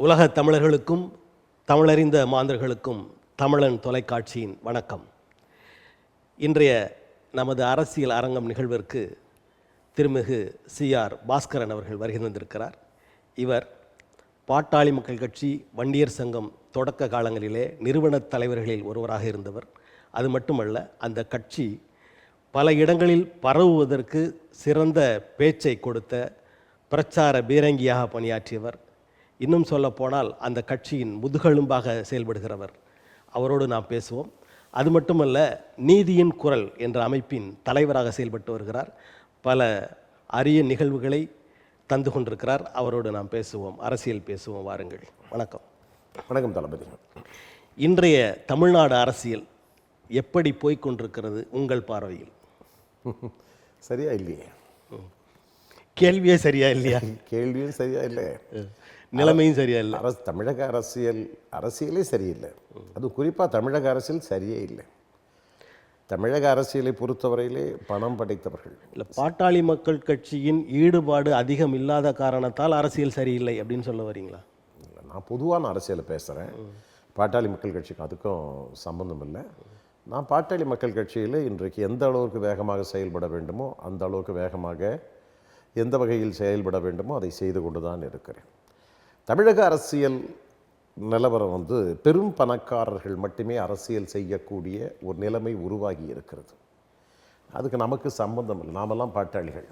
உலக தமிழர்களுக்கும் தமிழறிந்த மாந்தர்களுக்கும் தமிழன் தொலைக்காட்சியின் வணக்கம். இன்றைய நமது அரசியல் அரங்கம் நிகழ்விற்கு திருமிகு CR பாஸ்கரன் அவர்கள் வருகை தந்திருக்கிறார். இவர் பாட்டாளி மக்கள் கட்சி வண்டியர் சங்கம் தொடக்க காலங்களிலே நிறுவனத் தலைவர்களில் ஒருவராக இருந்தவர். அது மட்டுமல்ல, அந்த கட்சி பல இடங்களில் பரவுவதற்கு சிறந்த பேச்சை கொடுத்த பிரச்சார பீரங்கியாக பணியாற்றியவர். இன்னும் சொல்லப்போனால் அந்த கட்சியின் முதுகெலும்பாக செயல்படுகிறவர். அவரோடு நாம் பேசுவோம். அது மட்டுமல்ல, நீதியின் குரல் என்ற அமைப்பின் தலைவராக செயல்பட்டு வருகிறார். பல அரிய நிகழ்வுகளை தந்து கொண்டிருக்கிறார். அவரோடு நாம் பேசுவோம், அரசியல் பேசுவோம். வாருங்கள். வணக்கம். வணக்கம் தளபதி. இன்றைய தமிழ்நாடு அரசியல் எப்படி போய்கொண்டிருக்கிறது உங்கள் பார்வையில்? சரியா இல்லையே? கேள்வியே சரியா இல்லையா? கேள்வியும் சரியா இல்லை, நிலைமையும் சரியா இல்லை. தமிழக அரசியலே சரியில்லை. அது குறிப்பாக தமிழக அரசியல் சரியே இல்லை. தமிழக அரசியலை பொறுத்தவரையிலே பணம் படைத்தவர்கள் இல்லை, பாட்டாளி மக்கள் கட்சியின் ஈடுபாடு அதிகம் இல்லாத காரணத்தால் அரசியல் சரியில்லை அப்படின்னு சொல்ல வரீங்களா? நான் பொதுவான அரசியலை பேசுகிறேன். பாட்டாளி மக்கள் கட்சிக்கு அதுக்கும் சம்பந்தம் இல்லை. நான் பாட்டாளி மக்கள் கட்சியில் இன்றைக்கு எந்த அளவுக்கு வேகமாக செயல்பட வேண்டுமோ அந்த அளவுக்கு வேகமாக எந்த வகையில் செயல்பட வேண்டுமோ அதை செய்து கொண்டு தான் இருக்கிறேன். தமிழக அரசியல் நிலவரம் பெரும் பணக்காரர்கள் மட்டுமே அரசியல் செய்யக்கூடிய ஒரு நிலைமை உருவாகி இருக்கிறது. அதுக்கு நமக்கு சம்பந்தம் இல்லை, நாமெல்லாம் பாட்டாளிகள்.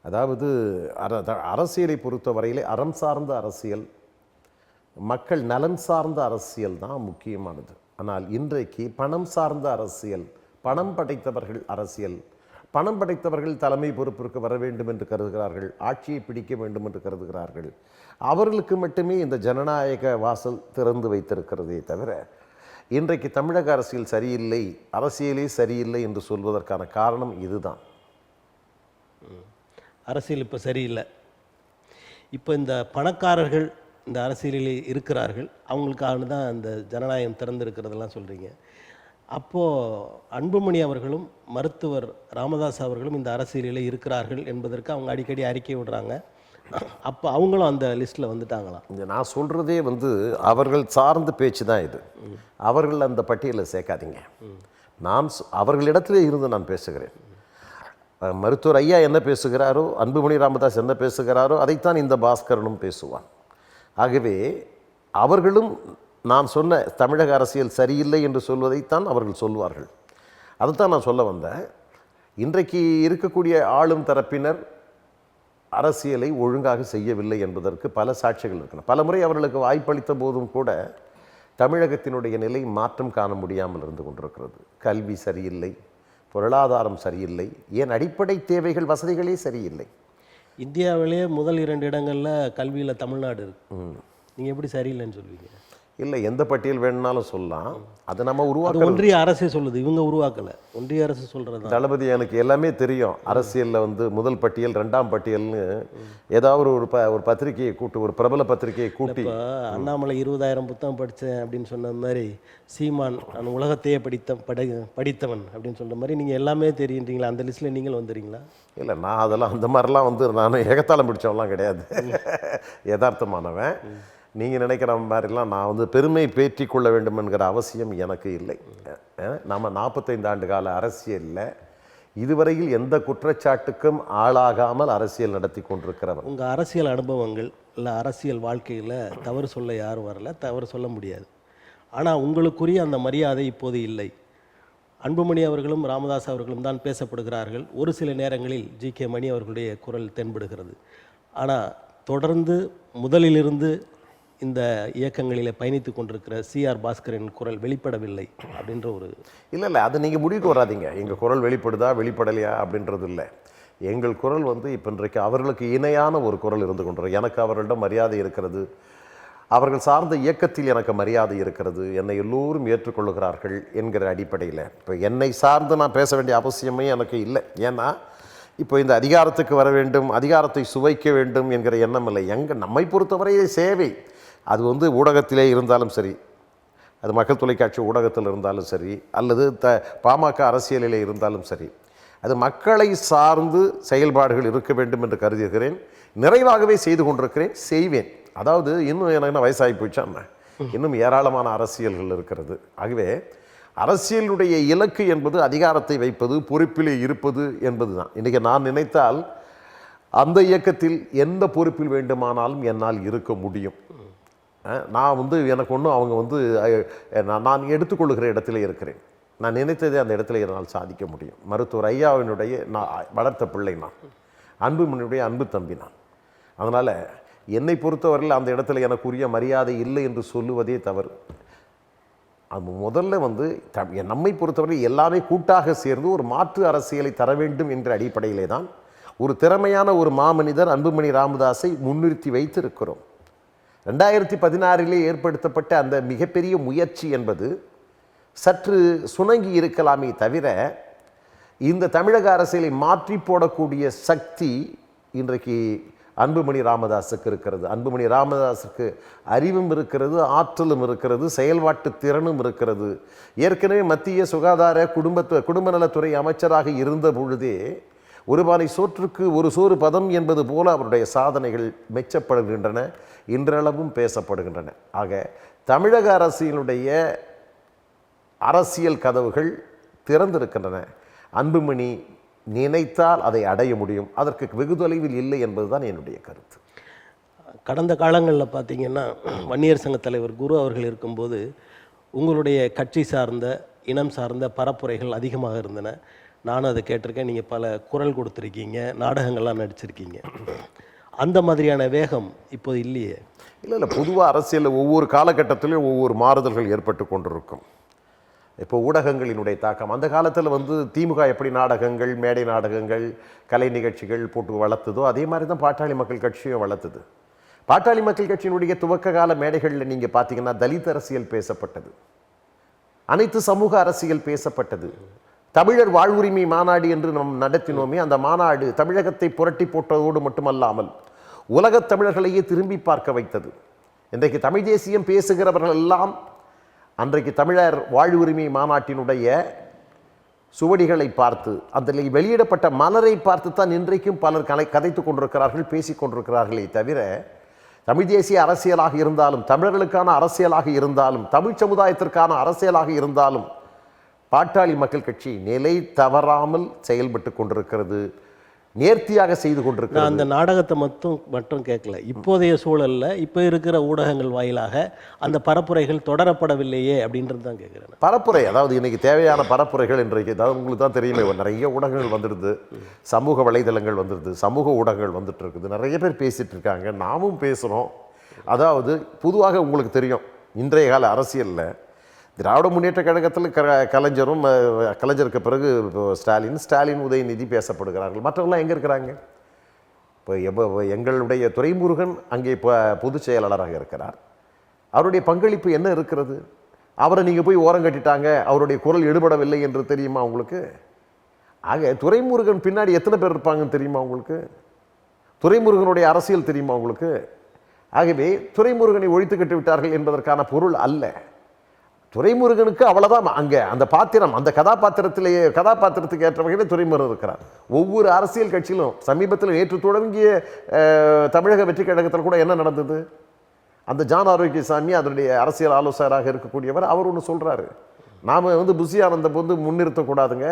அதாவது அரசியலை பொறுத்தவரையிலே அறம் சார்ந்த அரசியல், மக்கள் நலன் சார்ந்த அரசியல் தான் முக்கியமானது. ஆனால் இன்றைக்கு பணம் சார்ந்த அரசியல், பணம் படைத்தவர்கள் அரசியல், பணம் படைத்தவர்கள் தலைமை பொறுப்பிற்கு வர வேண்டும் என்று கருதுகிறார்கள், ஆட்சியை பிடிக்க வேண்டும் என்று கருதுகிறார்கள். அவர்களுக்கு மட்டுமே இந்த ஜனநாயக வாசல் திறந்து வைத்திருக்கிறதே தவிர இன்றைக்கு தமிழக அரசியல் சரியில்லை, அரசியலே சரியில்லை என்று சொல்வதற்கான காரணம் இதுதான். அரசியல் இப்போ சரியில்லை. இப்போ இந்த பணக்காரர்கள் இந்த அரசியலில் இருக்கிறார்கள், அவங்களுக்காக தான் இந்த ஜனநாயகம் திறந்திருக்கிறதெல்லாம் சொல்கிறீங்க. அப்போது அன்புமணி அவர்களும் மருத்துவர் ராமதாஸ் அவர்களும் இந்த அரசியலில் இருக்கிறார்கள் என்பதற்கு அவங்க அடிக்கடி அறிக்கை விடுறாங்க. அப்போ அவங்களும் அந்த லிஸ்ட்டில் வந்துட்டாங்களாம். நான் சொல்கிறதே அவர்கள் சார்ந்த பேச்சு தான் இது. அவர்கள் அந்த பட்டியலில் சேர்க்காதீங்க. நான் அவர்களிடத்திலே இருந்து நான் பேசுகிறேன். மருத்துவர் ஐயா என்ன பேசுகிறாரோ, அன்புமணி ராமதாஸ் என்ன பேசுகிறாரோ அதைத்தான் இந்த பாஸ்கரனும் பேசுவான். ஆகவே அவர்களும் நான் சொன்ன தமிழக அரசியல் சரியில்லை என்று சொல்வதைத்தான் அவர்கள் சொல்வார்கள். அதைத்தான் நான் சொல்ல வந்தேன். இன்றைக்கு இருக்கக்கூடிய ஆளும் தரப்பினர் அரசியலை ஒழுங்காக செய்யவில்லை என்பதற்கு பல சாட்சிகள் இருக்கின்றன. பல முறை அவர்களுக்கு வாய்ப்பளித்த போதும் கூட தமிழகத்தினுடைய நிலை மாற்றம் காண முடியாமல் இருந்து கொண்டிருக்கிறது. கல்வி சரியில்லை, பொருளாதாரம் சரியில்லை, ஏன் அடிப்படை தேவைகள் வசதிகளே சரியில்லை. இந்தியாவிலேயே முதல் 2 இடங்களில் கல்வியில் தமிழ்நாடு இருக்கு. நீங்கள் எப்படி சரியில்லைன்னு சொல்வீங்க? இல்லை, எந்த பட்டியல் வேணும்னாலும் சொல்லலாம். அதை நம்ம உருவாக்க ஒன்றிய அரசே சொல்லுது, இவங்க உருவாக்கலை, ஒன்றிய அரசு சொல்கிறது. தளபதி, எனக்கு எல்லாமே தெரியும். அரசியலில் முதல் பட்டியல் 2ஆம் பட்டியல்னு ஏதாவது ஒரு பத்திரிகையை கூட்டு, ஒரு பிரபல பத்திரிகையை கூட்டி, அண்ணாமலை 20,000 புத்தகம் படித்தேன் அப்படின்னு சொன்ன மாதிரி, சீமான் நான் உலகத்தையே படித்தவன் அப்படின்னு சொல்கிற மாதிரி நீங்கள் எல்லாமே தெரியுன்றீங்களா? அந்த லிஸ்ட்டில் நீங்கள் வந்துடுறீங்களா? இல்லை, நான் அதெல்லாம் அந்த மாதிரிலாம் நான் ஏகத்தாளம் பிடிச்சவன்லாம் கிடையாது. யதார்த்தமானவன். நீங்கள் நினைக்கிற மாதிரிலாம் நான் பெருமை பேற்றி கொள்ள வேண்டும் என்கிற அவசியம் எனக்கு இல்லை. நம்ம 45 ஆண்டு கால அரசியலில் இதுவரையில் எந்த குற்றச்சாட்டுக்கும் ஆளாகாமல் அரசியல் நடத்தி கொண்டிருக்கிறவர். உங்கள் அரசியல் அனுபவங்கள் இல்லை அரசியல் வாழ்க்கையில் தவறு சொல்ல யாரும் வரல, தவறு சொல்ல முடியாது. ஆனால் உங்களுக்குரிய அந்த மரியாதை இப்போது இல்லை. அன்புமணி அவர்களும் ராமதாஸ் அவர்களும் தான் பேசப்படுகிறார்கள். ஒரு சில நேரங்களில் GK மணி அவர்களுடைய குரல் தென்படுகிறது. ஆனால் தொடர்ந்து முதலிலிருந்து இந்த இயக்கங்களில் பயணித்து கொண்டிருக்கிற CR பாஸ்கரின் குரல் வெளிப்படவில்லை அப்படின்ற ஒரு இல்லை, அது நீங்கள் முடிவுக்கு வராதிங்க. எங்கள் குரல் வெளிப்படுதா வெளிப்படலையா அப்படின்றது இல்லை. எங்கள் குரல் இப்போ இன்றைக்கு அவர்களுக்கு இணையான ஒரு குரல் இருந்து கொண்டிருக்கிறது. எனக்கு அவர்களிடம் மரியாதை இருக்கிறது, அவர்கள் சார்ந்த இயக்கத்தில் எனக்கு மரியாதை இருக்கிறது, என்னை எல்லோரும் ஏற்றுக்கொள்ளுகிறார்கள் என்கிற அடிப்படையில் இப்போ என்னை சார்ந்து நான் பேச வேண்டிய அவசியமே எனக்கு இல்லை. ஏன்னா இப்போ இந்த அதிகாரத்துக்கு வர வேண்டும், அதிகாரத்தை சுவைக்க வேண்டும் என்கிற எண்ணம் இல்லை. நம்மை பொறுத்தவரை சேவை, அது ஊடகத்திலே இருந்தாலும் சரி, அது மக்கள் தொலைக்காட்சி ஊடகத்தில் இருந்தாலும் சரி, அல்லது பாமக அரசியலிலே இருந்தாலும் சரி, அது மக்களை சார்ந்து செயல்பாடுகள் இருக்க வேண்டும் என்று கருதுகிறேன். நிறைவாகவே செய்து கொண்டிருக்கிறேன், செய்வேன். அதாவது இன்னும் எனக்கு என்ன வயசாகி போச்சான்னு இன்னும் ஏராளமான அரசியல்கள் இருக்கிறது. ஆகவே அரசியலுடைய இலக்கு என்பது அதிகாரத்தை வைப்பது, பொறுப்பிலே இருப்பது என்பது தான். இன்றைக்கி நான் நினைத்தால் அந்த இயக்கத்தில் எந்த பொறுப்பில் வேண்டுமானாலும் என்னால் இருக்க முடியும். நான் எனக்கு ஒன்றும் அவங்க நான் எடுத்துக்கொள்ளுகிற இடத்துல இருக்கிறேன். நான் நினைத்ததே அந்த இடத்துல என்னால் சாதிக்க முடியும். மருத்துவர் ஐயாவினுடைய நான் வளர்த்த பிள்ளை, நான் அன்புமணியுடைய அன்பு தம்பி நான். அதனால் என்னை பொறுத்தவரையில் அந்த இடத்துல எனக்குரிய மரியாதை இல்லை என்று சொல்லுவதே தவறு. அது முதல்ல நம்மை பொறுத்தவரை எல்லாமே கூட்டாக சேர்ந்து ஒரு மாற்று அரசியலை தர வேண்டும் என்ற அடிப்படையிலே தான் ஒரு திறமையான ஒரு மாமனிதர் அன்புமணி ராமதாஸை முன்னிறுத்தி வைத்திருக்கிறோம். 2016 ஏற்படுத்தப்பட்ட அந்த மிகப்பெரிய முயற்சி என்பது சற்று சுணங்கி இருக்கலாமே தவிர இந்த தமிழக அரசியலை மாற்றி போடக்கூடிய சக்தி இன்றைக்கு அன்புமணி ராமதாஸுக்கு இருக்கிறது. அன்புமணி ராமதாஸுக்கு அறிவும் இருக்கிறது, ஆற்றலும் இருக்கிறது, செயல்பாட்டு திறனும் இருக்கிறது. ஏற்கனவே மத்திய சுகாதார குடும்ப நலத்துறை அமைச்சராக இருந்த பொழுதே ஒரு பானை சோற்றுக்கு ஒரு சோறு பதம் என்பது போல அவருடைய சாதனைகள் மெச்சப்படுகின்றன, இன்றளவும் பேசப்படுகின்றன. ஆக தமிழக அரசியலுடைய அரசியல் கதவுகள் திறந்திருக்கின்றன. அன்புமணி நினைத்தால் அதை அடைய முடியும். அதற்கு வெகு தொலைவில் இல்லை என்பதுதான் என்னுடைய கருத்து. கடந்த காலங்களில் பார்த்தீங்கன்னா வன்னியர் சங்க தலைவர் குரு அவர்கள் இருக்கும்போது உங்களுடைய கட்சி சார்ந்த இனம் சார்ந்த பரப்புரைகள் அதிகமாக இருந்தன. நானும் அதை கேட்டிருக்கேன். நீங்கள் பல குரல் கொடுத்துருக்கீங்க, நாடகங்கள்லாம் நடிச்சிருக்கீங்க. அந்த மாதிரியான வேகம் இப்போது இல்லையே. இல்லை, பொதுவாக அரசியலில் ஒவ்வொரு காலகட்டத்திலும் ஒவ்வொரு மாறுதல்கள் ஏற்பட்டு கொண்டிருக்கும். இப்போ ஊடகங்களினுடைய தாக்கம் அந்த காலத்தில் திமுக எப்படி நாடகங்கள், மேடை நாடகங்கள், கலை நிகழ்ச்சிகள் போட்டு வளர்த்ததோ அதே மாதிரி தான் பாட்டாளி மக்கள் கட்சியும் வளர்த்தது. பாட்டாளி மக்கள் கட்சியினுடைய துவக்க கால மேடைகளில் நீங்கள் பார்த்தீங்கன்னா தலித் அரசியல் பேசப்பட்டது, அனைத்து சமூக அரசியல் பேசப்பட்டது. தமிழர் வாழ்வுரிமை மாநாடு என்று நாம் நடத்தினோமே, அந்த மாநாடு தமிழகத்தை புரட்டி போட்டதோடு மட்டுமல்லாமல் உலகத் தமிழர்களையே திரும்பி பார்க்க வைத்தது. இன்றைக்கு தமிழ் தேசியம் பேசுகிறவர்கள் எல்லாம் அன்றைக்கு தமிழர் வாழ்வுரிமை மாநாட்டினுடைய சுவடிகளை பார்த்து அதில் வெளியிடப்பட்ட மலரை பார்த்து தான் இன்றைக்கும் பலர் கதைத்து கொண்டிருக்கிறார்கள், பேசி கொண்டிருக்கிறார்களே தவிர தமிழ் தேசிய அரசியலாக இருந்தாலும், தமிழர்களுக்கான அரசியலாக இருந்தாலும், தமிழ் சமுதாயத்திற்கான அரசியலாக இருந்தாலும் பாட்டாளி மக்கள் கட்சி நிலை தவறாமல் செயல்பட்டு கொண்டிருக்கிறது, நேர்த்தியாக செய்து கொண்டிருக்கிறது. அந்த நாடகத்தை மட்டும் கேட்கல. இப்போதைய சூழலில் இப்போ இருக்கிற ஊடகங்கள் வாயிலாக அந்த பரப்புரைகள் தொடரப்படவில்லையே அப்படின்றது தான் கேட்குறேன். பரப்புரை அதாவது இன்னைக்கு தேவையான பரப்புரைகள் இன்றைக்கு உங்களுக்கு தான் தெரியுமே, நிறைய ஊடகங்கள் வந்துடுது, சமூக வலைதளங்கள் வந்துடுது, சமூக ஊடகங்கள் வந்துட்டு இருக்குது, நிறைய பேர் பேசிட்டு இருக்காங்க, நாமும் பேசுகிறோம். அதாவது பொதுவாக உங்களுக்கு தெரியும் இன்றைய கால அரசியலில் திராவிட முன்னேற்ற கழகத்தில் கலைஞருக்கு பிறகு ஸ்டாலின் உதயநிதி பேசப்படுகிறார்கள். மற்றவங்களாம் எங்கே இருக்கிறாங்க? இப்போ எங்களுடைய துரைமுருகன் அங்கே இப்போ பொதுச் செயலாளராக இருக்கிறார். அவருடைய பங்களிப்பு என்ன இருக்கிறது? அவரை நீங்கள் போய் ஓரம் கட்டிட்டாங்க, அவருடைய குரல் எடுபடவில்லை என்று தெரியுமா உங்களுக்கு? ஆக துரைமுருகன் பின்னாடி எத்தனை பேர் இருப்பாங்கன்னு தெரியுமா உங்களுக்கு? துரைமுருகனுடைய அரசியல் தெரியுமா உங்களுக்கு? ஆகவே துரைமுருகனை ஒழித்து கட்டி விட்டார்கள் என்பதற்கான பொருள் அல்ல. துரைமுருகனுக்கு அவ்வளோதான் அங்கே அந்த பாத்திரம், அந்த கதாபாத்திரத்துக்கு ஏற்ற வகையில் துரைமுருகன் இருக்கிறார். ஒவ்வொரு அரசியல் கட்சியிலும் சமீபத்தில் நேற்று தொடங்கிய தமிழக வெற்றி கழகத்தில் கூட என்ன நடந்தது? அந்த ஜான் ஆரோக்கியசாமி அதனுடைய அரசியல் ஆலோசகராக இருக்கக்கூடியவர் அவர் ஒன்று சொல்கிறாரு, நாம் புஷி ஆனந்த முன்னிறுத்தக்கூடாதுங்க,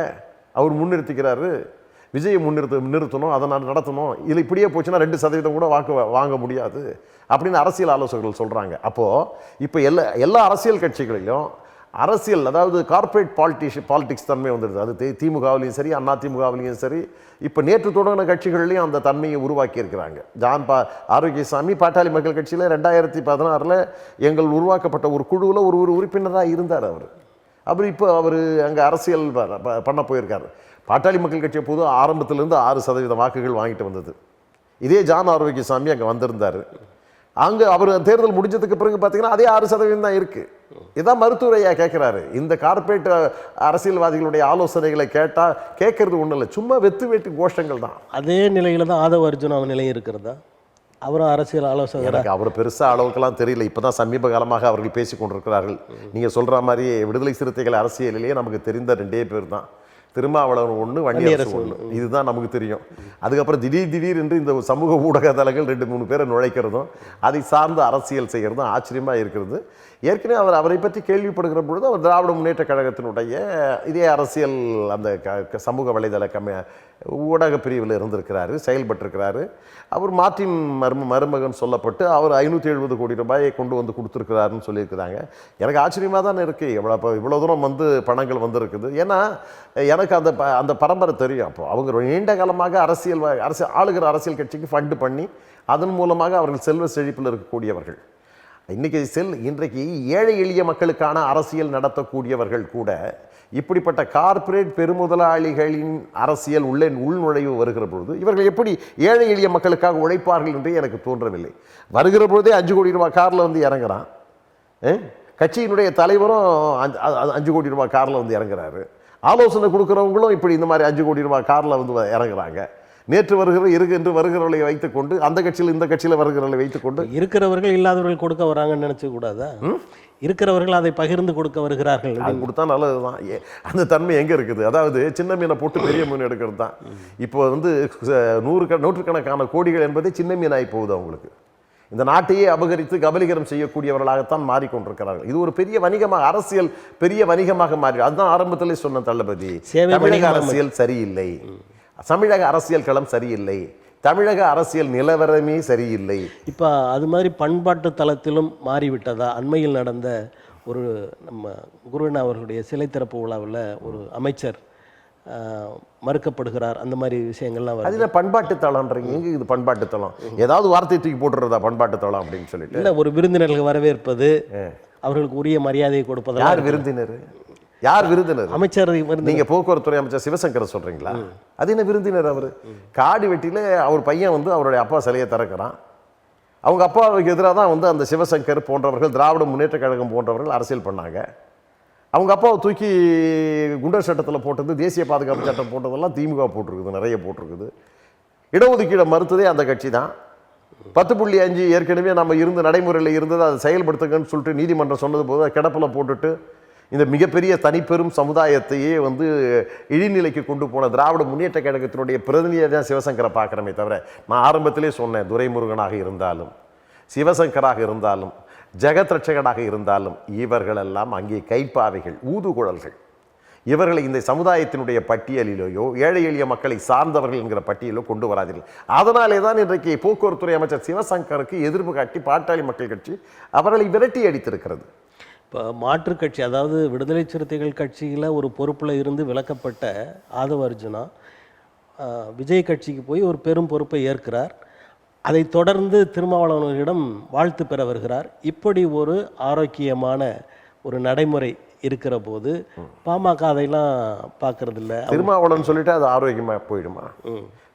அவர் முன்னிறுத்திக்கிறாரு, விஜயை நிறுத்தணும், அதை நான் நடத்தணும், இதில் இப்படியே போச்சுன்னா 2% கூட வாங்க முடியாது அப்படின்னு அரசியல் ஆலோசகர்கள் சொல்கிறாங்க. அப்போது இப்போ எல்லா அரசியல் கட்சிகளிலும் அரசியல் அதாவது கார்ப்பரேட் பாலிடிக்ஸ் தன்மை வந்துடுது. அது திமுகவிலையும் சரி, அண்ணா திமுகவிலையும் சரி, இப்போ நேற்று தொடங்கின கட்சிகள்லையும் அந்த தன்மையை உருவாக்கி இருக்கிறாங்க. ஆரோக்கியசாமி பாட்டாளி மக்கள் கட்சியில் 2016 எங்கள் உருவாக்கப்பட்ட ஒரு குழுவில் ஒரு உறுப்பினராக இருந்தார். அவர் இப்போ அங்கே அரசியல் பண்ண போயிருக்காரு. பாட்டாளி மக்கள் கட்சியை பொது ஆரம்பத்திலிருந்து 6% வாக்குகள் வாங்கிட்டு வந்தது. இதே ஜான் ஆரோக்கியசாமி அங்கே வந்திருந்தார். அங்கே அவர் தேர்தல் முடிஞ்சதுக்கு பிறகு பார்த்தீங்கன்னா அதே 6% தான் இருக்குது. இதான் மருத்துவரையா கேட்குறாரு. இந்த கார்ப்பரேட் அரசியல்வாதிகளுடைய ஆலோசனைகளை கேட்கறது ஒன்றும் இல்லை, சும்மா வெட்டு கோஷங்கள் தான். அதே நிலையில் தான் ஆதவ அர்ஜுனா நிலையும் இருக்கிறதா? அவரும் அரசியல் ஆலோசகர். எனக்கு அவர் பெருசாக அளவுக்கெல்லாம் தெரியல. இப்போ தான் சமீப காலமாக அவர்கள் பேசி கொண்டிருக்கிறார்கள். நீங்கள் சொல்கிற மாதிரி விடுதலை சிறுத்தைகள் அரசியலிலேயே நமக்கு தெரிந்த 2 பேர் தான், திருமாவளவன் ஒன்று, வன்னியரசு ஒன்று, இதுதான் நமக்கு தெரியும். அதுக்கப்புறம் திடீர் என்று இந்த சமூக ஊடக தளங்கள் 2-3 பேரை நுழைக்கிறதும் அதை சார்ந்த அரசியல் செய்கிறதும் ஆச்சரியமாக இருக்கிறது. ஏற்கனவே அவரை பற்றி கேள்விப்படுகிற பொழுது அவர் திராவிட முன்னேற்ற கழகத்தினுடைய இதே அரசியல் அந்த சமூக வலைதள ஊடக பிரிவில் இருந்திருக்கிறாரு, செயல்பட்டிருக்கிறாரு. அவர் மார்ட்டின் மருமகன் சொல்லப்பட்டு அவர் 570 கோடி ரூபாயை கொண்டு வந்து கொடுத்துருக்கிறாருன்னு சொல்லியிருக்கிறாங்க. எனக்கு ஆச்சரியமாக தானே இருக்குது. இவ்வளோ தூரம் வந்து பணங்கள் வந்திருக்குது. ஏன்னா எனக்கு அந்த பரம்பரை தெரியும். அப்போ அவங்க நீண்ட காலமாக அரசியல் ஆளுகிற அரசியல் கட்சிக்கு ஃபண்டு பண்ணி அதன் மூலமாக அவர்கள் செல்வ செழிப்பில் இருக்கக்கூடியவர்கள். இன்றைக்கு ஏழை எளிய மக்களுக்கான அரசியல் நடத்தக்கூடியவர்கள் கூட இப்படிப்பட்ட கார்ப்பரேட் பெருமுதலாளிகளின் அரசியல் உள்நுழைவு வருகிற பொழுது இவர்கள் எப்படி ஏழை எளிய மக்களுக்காக உழைப்பார்கள் என்று எனக்கு தோன்றவில்லை. வருகிற பொழுதே 5 கோடி ரூபாய் காரில் வந்து இறங்குறான். கட்சியினுடைய தலைவரும் 5 கோடி ரூபாய் காரில் வந்து இறங்குறாரு. ஆலோசனை கொடுக்குறவங்களும் இப்படி இந்த மாதிரி 5 கோடி ரூபாய் காரில் வந்து இறங்குறாங்க. நேற்று வருகிறவர்களை வைத்துக்கொண்டு அந்த கட்சியில் இந்த கட்சியில் வருகிறவர்களை வைத்துக்கொண்டு இருக்கிறவர்கள் இல்லாதவர்கள் கொடுக்க வராங்கன்னு நினைச்சு கூடாதா? இருக்கிறவர்கள் அதை பகிர்ந்து கொடுக்க வருகிறார்கள். அது கொடுத்தா நல்லதுதான். அந்த தன்மை எங்கே இருக்குது? அதாவது சின்ன மீனை போட்டு பெரிய மீன் எடுக்கிறது தான். இப்போ வந்து நூற்றுக்கணக்கான கோடிகள் என்பதே சின்ன மீனாகி போகுது. அவங்களுக்கு இந்த நாட்டையே அபகரித்து கபலீகரம் செய்யக்கூடியவர்களாகத்தான் மாறிக்கொண்டிருக்கிறார்கள். இது ஒரு பெரிய வணிகமாக, அரசியல் பெரிய வணிகமாக மாறி. அதுதான் ஆரம்பத்திலே சொன்ன தளபதி, தமிழக அரசியல் சரியில்லை, தமிழக அரசியல் களம் சரியில்லை, தமிழக அரசியல் நிலவரமே சரியில்லை. இப்போ அது மாதிரி பண்பாட்டு தளத்திலும் மாறிவிட்டதா? அண்மையில் நடந்த ஒரு நம்ம குருவண்ணா அவர்களுடைய சிலை திறப்பு விழாவில் ஒரு அமைச்சர் மறுக்கப்படுகிறார், அந்த மாதிரி விஷயங்கள்லாம் அதில் பண்பாட்டு தளம்ன்றீங்க. எங்கே இது பண்பாட்டு தளம்? ஏதாவது வார்த்தை தூக்கி போட்டுறதா பண்பாட்டு தளம் அப்படின்னு சொல்லிட்டு? இல்லை, ஒரு விருந்தினர்கள் வரவேற்பது, அவர்களுக்கு உரிய மரியாதையை கொடுப்பது. யார் விருந்தினர்? யார் விருந்தினர்? அமைச்சர். நீங்க போக்குவரத்துறை அமைச்சர் சிவசங்கரை சொல்றீங்களா? அது என்ன விருந்தினர்? அவர் காடு வெட்டியில அவர் பையன் வந்து அவருடைய அப்பா சிலையை திறக்கிறான். அவங்க அப்பாவுக்கு எதிராக தான் வந்து அந்த சிவசங்கர் போன்றவர்கள், திராவிட முன்னேற்ற கழகம் போன்றவர்கள் அரசியல் பண்ணாங்க. அவங்க அப்பாவை தூக்கி குண்டர் சட்டத்தில் போட்டது, தேசிய பாதுகாப்பு சட்டம் போட்டதெல்லாம் திமுக போட்டிருக்குது, நிறைய போட்டிருக்குது. இடஒதுக்கீடை மறுத்ததே அந்த கட்சி தான். 10.5 ஏற்கனவே நம்ம இருந்து நடைமுறையில் இருந்தது, அதை செயல்படுத்துங்கன்னு சொல்லிட்டு நீதிமன்றம் சொன்னது போது கிடப்பில் போட்டுட்டு இந்த மிகப்பெரிய தனிப்பெரும் சமுதாயத்தையே வந்து இழிநிலைக்கு கொண்டு போன திராவிட முன்னேற்ற கழகத்தினுடைய பிரதிநிதியை தான் சிவசங்கரை பார்க்குறமே தவிர, நான் ஆரம்பத்திலே சொன்னேன், துரைமுருகனாக இருந்தாலும் சிவசங்கராக இருந்தாலும் ஜெகத் ரட்சகனாக இருந்தாலும் இவர்களெல்லாம் அங்கே கைப்பாவைகள், ஊதுகுழல்கள். இவர்களை இந்த சமுதாயத்தினுடைய பட்டியலிலேயோ ஏழை எளிய மக்களை சார்ந்தவர்கள் என்கிற பட்டியலோ கொண்டு வராதீர்கள். அதனாலே தான் இன்றைக்கு போக்குவரத்துறை அமைச்சர் சிவசங்கருக்கு எதிர்ப்பு காட்டி பாட்டாளி மக்கள் கட்சி அவர்களை விரட்டி அடித்திருக்கிறது. இப்போ மாற்றுக் கட்சி, அதாவது விடுதலை சிறுத்தைகள் கட்சியில் ஒரு பொறுப்பில் இருந்து விலக்கப்பட்ட ஆதவ அர்ஜுனா விஜய் கட்சிக்கு போய் ஒரு பெரும் பொறுப்பை ஏற்கிறார். அதை தொடர்ந்து திருமாவளவனிடம் வாழ்த்து பெற வருகிறார். இப்படி ஒரு ஆரோக்கியமான ஒரு நடைமுறை இருக்கிற போது பாமக அதையெல்லாம் பார்க்கறது இல்லை. திருமாவளவன் சொல்லிட்டு அது ஆரோக்கியமாக போயிடுமா?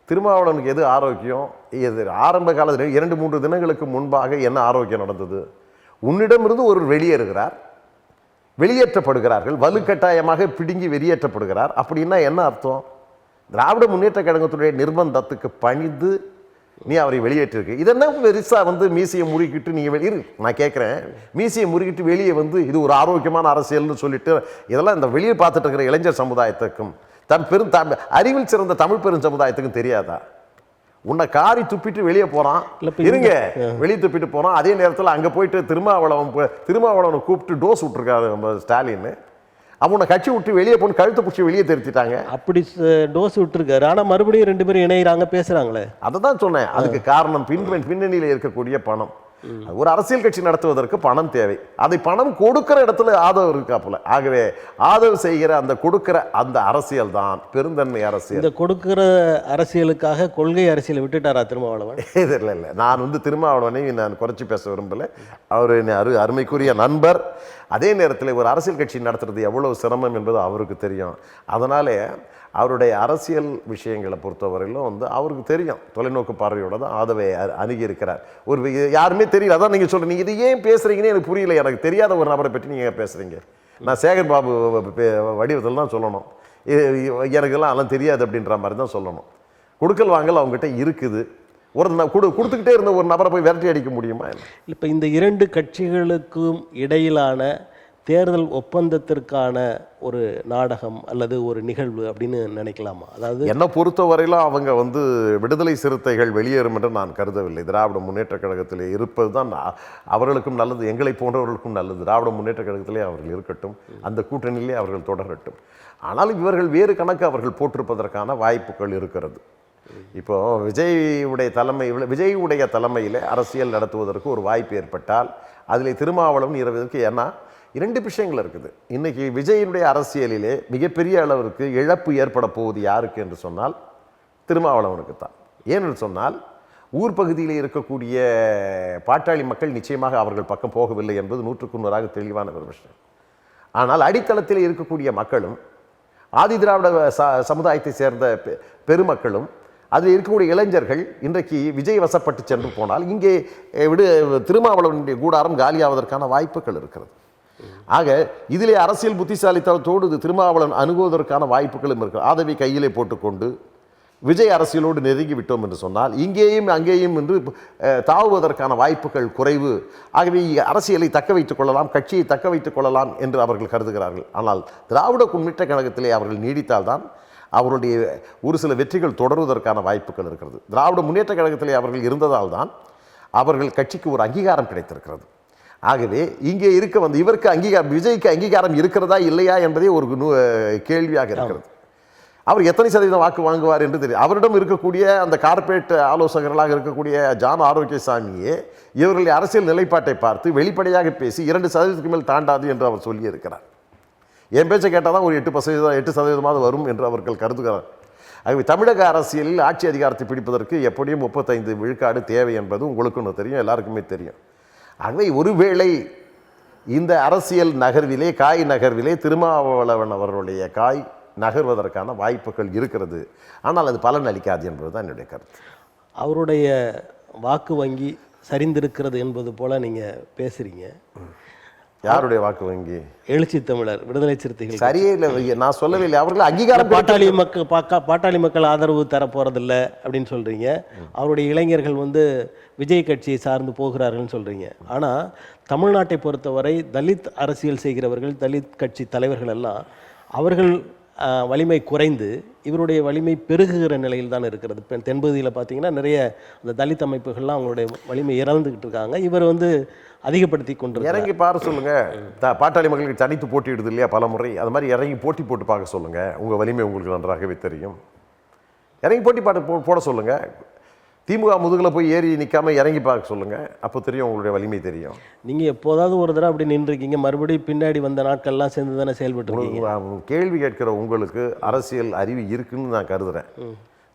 திருமாவளவனுக்கு எது ஆரோக்கியம்? எது ஆரம்ப காலத்தில் 2-3 தினங்களுக்கு முன்பாக என்ன ஆரோக்கியம் நடந்தது? உன்னிடமிருந்து ஒரு வெளியேறுகிறார், வெளியேற்றப்படுகிறார்கள், வலுக்கட்டாயமாக பிடுங்கி வெளியேற்றப்படுகிறார். அப்படின்னா என்ன அர்த்தம்? திராவிட முன்னேற்ற கழகத்துடைய நிர்பந்தத்துக்கு பணிந்து நீ அவரை வெளியேற்றிருக்கு. இதெல்லாம் பெருசா வந்து மீசையை முறுக்கிட்டு நீ நான் கேட்குறேன், மீசையை முறுக்கிட்டு வெளியே வந்து இது ஒரு ஆரோக்கியமான அரசியல்னு சொல்லிட்டு இதெல்லாம் இந்த வெளியே பார்த்துட்டு இருக்கிற இளைஞர் சமுதாயத்துக்கும் அறிவில் சிறந்த தமிழ் பெரும் சமுதாயத்துக்கும் தெரியாதா? உன்னை காரி துப்பிட்டு வெளியே போறான், இருங்க வெளியே துப்பிட்டு போறான். அதே நேரத்தில் அங்கே போயிட்டு திருமாவளவனை கூப்பிட்டு டோஸ் விட்டுருக்காரு நம்ம ஸ்டாலின். அவனை கட்சி விட்டு வெளியே போன கழுத்தை பிடிச்சி வெளியே தெரிவித்தாங்க. அப்படி டோஸ் விட்டுருக்காரு. ஆனால் மறுபடியும் 2 பேரும் இணைகிறாங்க, பேசுறாங்களே. அதை தான் சொன்னேன். அதுக்கு காரணம் பின்னணியில் இருக்கக்கூடிய பணம். ஒரு அரசியல் கட்சி நடத்துவதற்கு பணம் தேவை. அதை பணம் கொடுக்கிற இடத்துல ஆதரவு இருக்காப்புல. ஆகவே ஆதரவு செய்கிற அந்த கொடுக்கிற அந்த அரசியல் தான் பெருந்தன்மை அரசியல். இந்த கொடுக்கிற அரசியலுக்காக கொள்கை அரசியலை விட்டுட்டாரா திருமாவளவன்? இல்லை, நான் வந்து திருமாவளவனை நான் குறைச்சி பேச விரும்பலை. அவர் அருமைக்குரிய நண்பர். அதே நேரத்தில் ஒரு அரசியல் கட்சி நடத்துறது எவ்வளவு சிரமம் என்பது அவருக்கு தெரியும். அதனாலே அவருடைய அரசியல் விஷயங்களை பொறுத்தவரையிலும் வந்து அவருக்கு தெரியும். தொலைநோக்கு பார்வையோட தான் ஆதவை அணுகி இருக்கிறார். ஒரு யாருமே தெரியல. அதான் நீங்கள் சொல்கிறீங்க, இது ஏன் பேசுகிறீங்கன்னு எனக்கு புரியல. எனக்கு தெரியாத ஒரு நபரை பற்றி நீங்கள் பேசுகிறீங்க. நான் சேகர் பாபு வடிவத்தில் தான் சொல்லணும். எனக்கெல்லாம் அதெல்லாம் தெரியாது அப்படின்ற மாதிரி தான் சொல்லணும். கொடுக்கல் வாங்கல் அவங்ககிட்ட இருக்குது. கொடுத்துக்கிட்டே இருந்த ஒரு நபரை போய் விரட்டி அடிக்க முடியுமா? இப்போ இந்த 2 கட்சிகளுக்கும் இடையிலான தேர்தல் ஒப்பந்தத்திற்கான ஒரு நாடகம் அல்லது ஒரு நிகழ்வு அப்படின்னு நினைக்கலாமா? அதாவது என்னை பொறுத்தவரையிலும் அவங்க விடுதலை சிறுத்தைகள் வெளியேறும் என்று நான் கருதவில்லை. திராவிட முன்னேற்ற கழகத்திலே இருப்பது தான் அவர்களுக்கும் நல்லது, எங்களை போன்றவர்களுக்கும் நல்லது. திராவிட முன்னேற்ற கழகத்திலே அவர்கள் இருக்கட்டும், அந்த கூட்டணியிலே அவர்கள் தொடரட்டும். ஆனால் இவர்கள் வேறு கணக்கு அவர்கள் போட்டிருப்பதற்கான வாய்ப்புகள் இருக்கிறது. இப்போ விஜயுடைய தலைமையில் அரசியல் நடத்துவதற்கு ஒரு வாய்ப்பு ஏற்பட்டால் அதில் திருமாவளவன் இருவதற்கு, ஏன்னா இரண்டு விஷயங்கள் இருக்குது. இன்னைக்கு விஜயனுடைய அரசியலிலே மிகப்பெரிய அளவிற்கு இழப்பு ஏற்பட போவது யாருக்கு என்று சொன்னால் திருமாவளவனுக்கு தான். ஏனென்று சொன்னால் ஊர் பகுதியில் இருக்கக்கூடிய பாட்டாளி மக்கள் நிச்சயமாக அவர்கள் பக்கம் போகவில்லை என்பது 100% தெளிவான ஒரு விஷயம். ஆனால் அடித்தளத்தில் இருக்கக்கூடிய மக்களும் ஆதி திராவிட சமுதாயத்தை சேர்ந்த பெருமக்களும் அதில் இருக்கக்கூடிய இளைஞர்கள் இன்றைக்கு விஜய் வசப்பட்டு சென்று போனால் இங்கே திருமாவளவனுடைய கூடாரம் காலியாவதற்கான வாய்ப்புகள் இருக்கிறது. ஆக இதிலே அரசியல் புத்திசாலித்தனத்தோடு திருமாவளவன் அணுகுவதற்கான வாய்ப்புகளும் இருக்கிறது. ஆதவி கையிலே போட்டுக்கொண்டு விஜய் அரசியலோடு நெருங்கி விட்டோம் என்று சொன்னால் இங்கேயும் அங்கேயும் என்று தாவுவதற்கான வாய்ப்புகள் குறைவு. ஆகவே அரசியலை தக்க வைத்துக் கொள்ளலாம், கட்சியை தக்க வைத்துக் கொள்ளலாம் என்று அவர்கள் கருதுகிறார்கள். ஆனால் திராவிட முன்னேற்ற கழகத்திலே அவர்கள் நீடித்தால்தான் அவருடைய ஒரு சில வெற்றிகள் தொடருவதற்கான வாய்ப்புகள் இருக்கிறது. திராவிட முன்னேற்ற கழகத்திலே அவர்கள் இருந்ததால் தான் அவர்கள் கட்சிக்கு ஒரு அங்கீகாரம் கிடைத்திருக்கிறது. ஆகவே இங்கே இவருக்கு அங்கீகாரம், விஜய்க்கு அங்கீகாரம் இருக்கிறதா இல்லையா என்பதே ஒரு கேள்வியாக இருக்கிறது. அவர் எத்தனை சதவீதம் வாக்கு வாங்குவார் என்று தெரியும். அவரிடம் இருக்கக்கூடிய அந்த கார்ப்பரேட் ஆலோசகர்களாக இருக்கக்கூடிய ஜான் ஆரோக்கியசாமியே இவர்களுடைய அரசியல் நிலைப்பாட்டை பார்த்து வெளிப்படையாக பேசி 2% மேல் தாண்டாது என்று அவர் சொல்லியிருக்கிறார். என் பேச்சை கேட்டால் தான் ஒரு 8% வரும் என்று அவர்கள் கருதுகிறார். ஆகவே தமிழக அரசியலில் ஆட்சி அதிகாரத்தை பிடிப்பதற்கு எப்படியும் 35 விழுக்காடு தேவை என்பது உங்களுக்கும் தெரியும், எல்லாருக்குமே தெரியும். ஆகவே ஒருவேளை இந்த அரசியல் நகர்விலே திருமாவளவன் அவர்களுடைய காய் நகர்வதற்கான வாய்ப்புகள் இருக்கிறது. ஆனால் அது பலன் அளிக்காது என்பதுதான் என்னுடைய கருத்து. அவருடைய வாக்கு வங்கி சரிந்திருக்கிறது என்பது போல நீங்க பேசுறீங்க. யாருடைய வாக்கு வங்கி? எழுச்சி தமிழர், விடுதலை சிறுத்தைகள். சரியே இல்லை, நான் சொல்லவில்லை. அவர்கள் அங்கீகாரம் பாட்டாளி மக்கள் ஆதரவு தர போறதில்லை அப்படின்னு சொல்றீங்க. அவருடைய இளைஞர்கள் விஜய் கட்சியை சார்ந்து போகிறார்கள்னு சொல்றீங்க. ஆனா தமிழ்நாட்டை பொறுத்தவரை தலித் அரசியல் செய்கிறவர்கள், தலித் கட்சி தலைவர்கள் எல்லாம் அவர்கள் வலிமை குறைந்து இவருடைய வலிமை பெருகுகிற நிலையில் தான் இருக்கிறது. இப்போ தென்பகுதியில் பார்த்தீங்கன்னா நிறைய அந்த தலித் அமைப்புகள்லாம் அவங்களுடைய வலிமை இறந்துக்கிட்டு இருக்காங்க. இவர் அதிகப்படுத்தி கொண்டு இறங்கி பாரு சொல்லுங்க. பாட்டாளி மக்களுக்கு தனித்து போட்டியிடுது இல்லையா பல முறை, அது மாதிரி இறங்கி போட்டி போட்டு பார்க்க சொல்லுங்க. உங்கள் வலிமை உங்களுக்கு நன்றாகவே தெரியும். இறங்கி போட்டி போட சொல்லுங்க. திமுக முதுகில் போய் ஏறி நிற்காம இறங்கி பார்க்க சொல்லுங்க, அப்போ தெரியும், உங்களுடைய வலிமை தெரியும். நீங்கள் எப்போதாவது ஒரு தடவை அப்படி நின்றுருக்கீங்க, மறுபடியும் பின்னாடி வந்த நாட்கள்லாம் சேர்ந்து தானே செயல்பட்டு. கேள்வி கேட்கிற உங்களுக்கு அரசியல் அறிவு இருக்குன்னு நான் கருதுகிறேன்.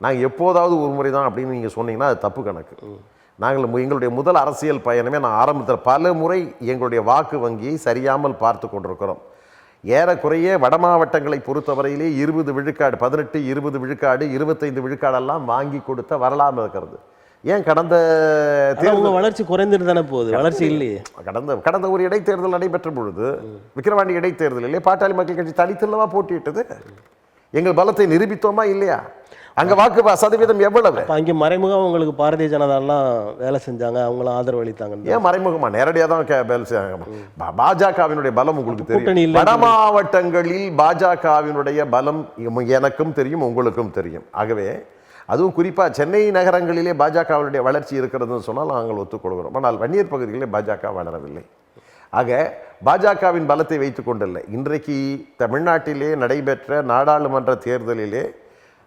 நாங்கள் எப்போதாவது ஒரு முறை தான் அப்படின்னு நீங்கள் சொன்னீங்கன்னா அது தப்பு கணக்கு. எங்களுடைய முதல் அரசியல் பயணமே நான் ஆரம்பத்தில் பல முறை எங்களுடைய வாக்கு வங்கியை சரியாமல் பார்த்து கொண்டிருக்கிறோம். ஏறக்குறைய வட மாவட்டங்களை பொறுத்தவரையிலே 20 விழுக்காடு, 18, 20 விழுக்காடு, 25 விழுக்காடெல்லாம் வாங்கி கொடுத்த வரலாறு இருக்கிறது. ஏன் கடந்த தேர்தல் வளர்ச்சி குறைந்துட்டு தானே போகுது, வளர்ச்சி இல்லையே. கடந்த ஒரு இடைத்தேர்தல் நடைபெற்ற பொழுது, விக்கிரவாண்டி இடைத்தேர்தலிலே பாட்டாளி மக்கள் கட்சி தனித்தல்லவா போட்டியிட்டது. எங்கள் பலத்தை நிரூபித்தோமா இல்லையா? அங்கே வாக்கு சதவீதம் எவ்வளவு? அங்கே மறைமுகம் உங்களுக்கு பாரதிய ஜனதாலாம் வேலை செஞ்சாங்க, அவங்களும் ஆதரவு அளித்தாங்க. ஏன் மறைமுகமா? நேரடியாக தான் வேலை செய்யாங்க. பாஜகவினுடைய பலம் உங்களுக்கு தெரியும். வட மாவட்டங்களில் பாஜகவினுடைய பலம் எனக்கும் தெரியும், உங்களுக்கும் தெரியும். ஆகவே அதுவும் குறிப்பாக சென்னை நகரங்களிலே பாஜகவினுடைய வளர்ச்சி இருக்கிறதுன்னு சொன்னால் நாங்கள் ஒத்துக்கொள்கிறோம். ஆனால் வன்னியர் பகுதிகளிலே பாஜக வளரவில்லை. ஆக பாஜகவின் பலத்தை வைத்து கொண்டில்லை. இன்றைக்கு தமிழ்நாட்டிலே நடைபெற்ற நாடாளுமன்ற தேர்தலிலே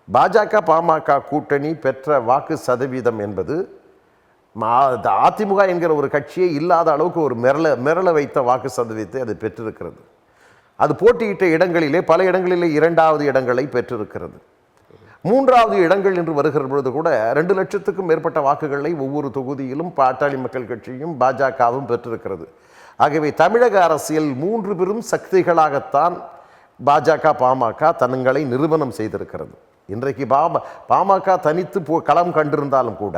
பாஜக பாமக கூட்டணி பெற்ற வாக்கு சதவீதம் என்பது அதிமுக என்கிற ஒரு கட்சியே இல்லாத அளவுக்கு ஒரு மிரள வைத்த வாக்கு சதவீதத்தை அது பெற்றிருக்கிறது. அது போட்டியிட்ட இடங்களிலே பல இடங்களிலே 2வது இடங்களை பெற்றிருக்கிறது. 3வது இடங்கள் என்று வருகிற பொழுது கூட 2 லட்சத்துக்கும் மேற்பட்ட வாக்குகளை ஒவ்வொரு தொகுதியிலும் பாட்டாளி மக்கள் கட்சியும் பாஜகவும் பெற்றிருக்கிறது. ஆகவே தமிழக அரசியல் 3 பெரும் சக்திகளாகத்தான் பாஜக பாமக தங்களை நிரூபணம் செய்திருக்கிறது. இன்றைக்கு பாமக தனித்து களம் கண்டிருந்தாலும் கூட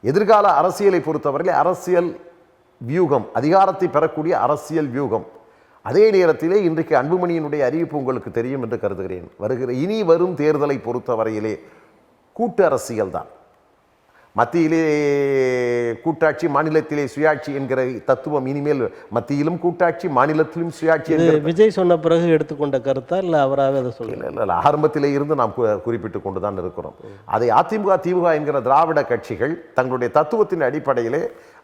எதிர்கால அரசியலை பொறுத்தவரையில் அரசியல் வியூகம், அதிகாரத்தை பெறக்கூடிய அரசியல் வியூகம். அதே நேரத்திலே இன்றைக்கு அன்புமணியினுடைய அறிவிப்பு உங்களுக்கு தெரியும் என்று கருதுகிறேன். இனி வரும் தேர்தலை பொறுத்தவரையிலே கூட்டு அரசியல் தான். மத்தியிலே கூட்டாட்சி மாநிலத்திலே சுயாட்சி என்கிற தத்துவம் இனிமேல் மத்தியிலும் கூட்டாட்சி மாநிலத்திலும் சுயாட்சி இது விஜய் சொன்ன பிறகு எடுத்துக்கொண்ட கருத்தா இல்லை அவராகவே அதை சொல்லுங்க? இல்லை ஆரம்பத்திலே இருந்து நாம் குறிப்பிட்டு கொண்டு தான் இருக்கிறோம். அதை அதிமுக திமுக என்கிற திராவிட கட்சிகள் தங்களுடைய தத்துவத்தின் அடிப்படையிலே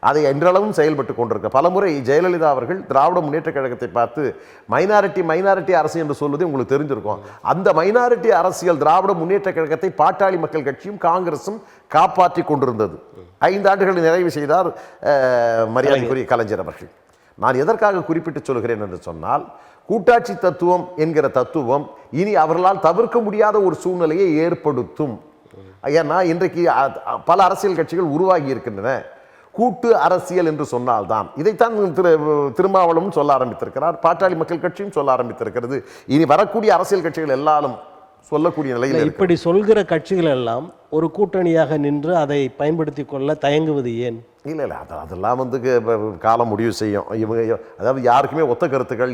அதை என்றளவும் செயல்பட்டு கொண்டிருக்க பலமுறை ஜெயலலிதா அவர்கள் திராவிட முன்னேற்ற கழகத்தை பார்த்து மைனாரிட்டி அரசு என்று சொல்வது உங்களுக்கு தெரிஞ்சிருக்கும். அந்த மைனாரிட்டி அரசியல் திராவிட முன்னேற்ற கழகத்தை பாட்டாளி மக்கள் கட்சியும் காங்கிரசும் காப்பாற்றி கொண்டிருந்தது. 5 ஆண்டுகளை நிறைவு செய்தார் மரியாதைக்குரிய கலைஞர் அவர்கள். நான் எதற்காக குறிப்பிட்டு சொல்கிறேன் என்று சொன்னால், கூட்டாட்சி தத்துவம் என்கிற தத்துவம் இனி அவர்களால் தவிர்க்க முடியாத ஒரு சூழ்நிலையை ஏற்படுத்தும். ஏன்னா இன்றைக்கு பல அரசியல் கட்சிகள் உருவாகி இருக்கின்றன. கூட்டு அரசியல் என்று சொன்னால்தான், இதைத்தான் திருமாவளவும் சொல்ல ஆரம்பித்திருக்கிறார், பாட்டாளி மக்கள் கட்சியும் சொல்ல ஆரம்பித்திருக்கிறது. இனி வரக்கூடிய அரசியல் கட்சிகள் எல்லாரும் சொல்லக்கூடிய நிலையில் இப்படி சொல்கிற கட்சிகள் எல்லாம் ஒரு கூட்டணியாக நின்று அதை பயன்படுத்தி கொள்ள தயங்குவது ஏன்? இல்லை அதெல்லாம் காலம் முடிவு செய்யும். இவங்க அதாவது யாருக்குமே ஒத்த கருத்துக்கள்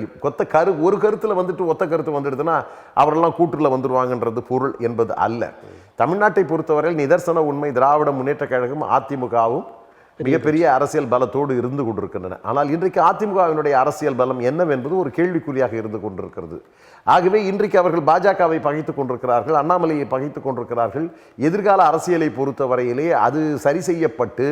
ஒரு கருத்தில் ஒத்த கருத்து வந்துடுதுன்னா அவரெல்லாம் கூட்டுல வந்துடுவாங்கன்றது பொருள் என்பது அல்ல. தமிழ்நாட்டை பொறுத்தவரையில் நிதர்சன உண்மை, திராவிட முன்னேற்ற கழகம் அதிமுகவும் மிகப்பெரிய அரசியல் பலத்தோடு இருந்து கொண்டிருக்கின்றன. ஆனால் இன்றைக்கு அதிமுகவினுடைய அரசியல் பலம் என்னவென்பது ஒரு கேள்விக்குறியாக இருந்து கொண்டிருக்கிறது. ஆகவே இன்றைக்கு அவர்கள் பாஜகவை பகைத்துக் கொண்டிருக்கிறார்கள், அண்ணாமலையை பகைத்துக் கொண்டிருக்கிறார்கள். எதிர்கால அரசியலை பொறுத்தவரையிலே அது சரி செய்யப்பட்டு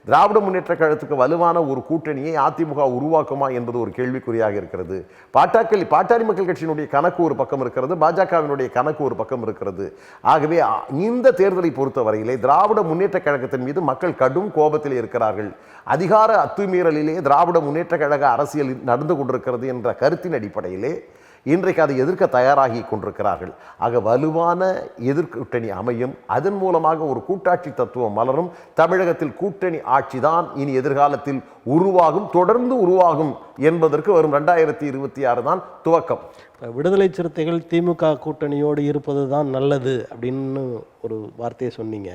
திராவிட முன்னேற்ற கழகத்துக்கு வலுவான ஒரு கூட்டணியை அதிமுக உருவாக்குமா என்பது ஒரு கேள்விக்குறியாக இருக்கிறது. பாட்டாளி மக்கள் கட்சியினுடைய கணக்கு ஒரு பக்கம் இருக்கிறது, பாஜகவினுடைய கணக்கு ஒரு பக்கம் இருக்கிறது. ஆகவே இந்த தேர்தலை பொறுத்தவரையிலே திராவிட முன்னேற்ற கழகத்தின் மீது மக்கள் கடும் கோபத்தில் இருக்கிறார்கள். அதிகார அத்துமீறலிலே திராவிட முன்னேற்ற கழக அரசியல் நடந்து கொண்டிருக்கிறது என்ற கருத்தின் அடிப்படையிலே இன்றைக்கு அதை எதிர்க்க தயாராகி கொண்டிருக்கிறார்கள். ஆக வலுவான எதிர்கூட்டணி அமையும், அதன் மூலமாக ஒரு கூட்டாட்சி தத்துவம் மலரும். தமிழகத்தில் கூட்டணி ஆட்சிதான் இனி எதிர்காலத்தில் உருவாகும், தொடர்ந்து உருவாகும் என்பதற்கு வரும் 2026 தான் துவக்கம். விடுதலை சிறுத்தைகள் திமுக கூட்டணியோடு இருப்பது தான் நல்லது அப்படின்னு ஒரு வார்த்தையை சொன்னீங்க.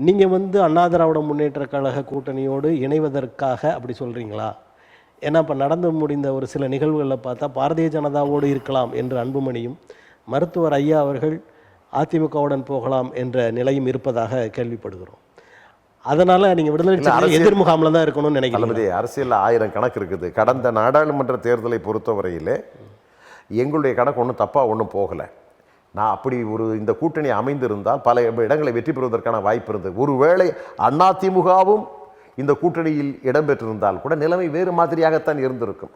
நீங்கள் அண்ணா திராவிட முன்னேற்ற கழக கூட்டணியோடு இணைவதற்காக அப்படி சொல்கிறீங்களா? ஏன்னா இப்போ நடந்து முடிந்த ஒரு சில நிகழ்வுகளில் பார்த்தா பாரதிய ஜனதாவோடு இருக்கலாம் என்று அன்புமணியும், மருத்துவர் ஐயா அவர்கள் அதிமுகவுடன் போகலாம் என்ற நிலையும் இருப்பதாக கேள்விப்படுகிறோம். அதனால் நீங்கள் விடுதலை எதிர்முகாமில் தான் இருக்கணும்னு நினைக்கிறேன். அரசியலில் 1000 கணக்கு இருக்குது. கடந்த நாடாளுமன்ற தேர்தலை பொறுத்தவரையிலே எங்களுடைய கணக்கு ஒன்றும் தப்பாக ஒன்றும் போகலை. நான் அப்படி இந்த கூட்டணி அமைந்திருந்தால் பல இடங்களை வெற்றி பெறுவதற்கான வாய்ப்பு இருந்தது. ஒருவேளை அதிமுகவும் இந்த கூட்டணியில் இடம்பெற்றிருந்தால் கூட நிலைமை வேறு மாதிரியாகத்தான் இருந்திருக்கும்.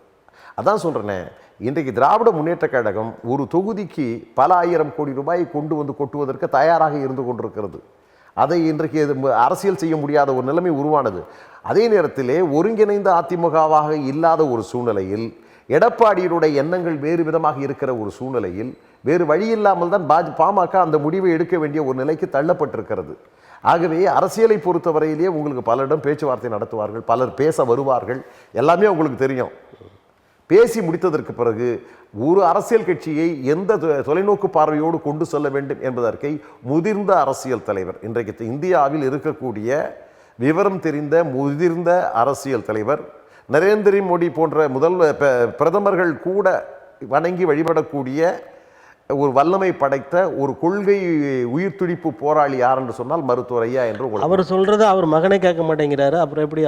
அதான் சொல்கிறேனே, இன்றைக்கு திராவிட முன்னேற்ற கழகம் ஒரு தொகுதிக்கு பல 1000 கோடி ரூபாயை கொட்டுவதற்கு தயாராக இருந்து கொண்டிருக்கிறது. அதை இன்றைக்கு அரசியல் செய்ய முடியாத ஒரு நிலைமை உருவானது. அதே நேரத்திலே ஒருங்கிணைந்த அதிமுகவாக இல்லாத ஒரு சூழ்நிலையில், எடப்பாடியினுடைய எண்ணங்கள் வேறு விதமாக இருக்கிற ஒரு சூழ்நிலையில், வேறு வழி இல்லாமல் தான் பாமக அந்த முடிவை எடுக்க வேண்டிய ஒரு நிலைக்கு தள்ளப்பட்டிருக்கிறது. ஆகவே அரசியலை பொறுத்தவரையிலேயே உங்களுக்கு பலரிடம் பேச்சுவார்த்தை நடத்துவார்கள், பலர் பேச வருவார்கள், எல்லாமே உங்களுக்கு தெரியும். பேசி முடித்ததற்கு பிறகு ஒரு அரசியல் கட்சியை எந்த தொலைநோக்கு பார்வையோடு கொண்டு செல்ல வேண்டும் என்பதற்கை முதிர்ந்த அரசியல் தலைவர், இன்றைக்கு இந்தியாவில் இருக்கக்கூடிய விவரம் தெரிந்த முதிர்ந்த அரசியல் தலைவர், நரேந்திர மோடி போன்ற பிரதமர்கள் கூட வணங்கி வழிபடக்கூடிய ஒரு வல்லமை படைத்த ஒரு கொள்கை உயிர் துடிப்பு போராளி யார் என்று சொன்னால் மருத்துவர் ஐயா என்று அவர் சொல்றது அவர் மகனை கேட்க மாட்டேங்கிறாரு. அப்புறம் எப்படி?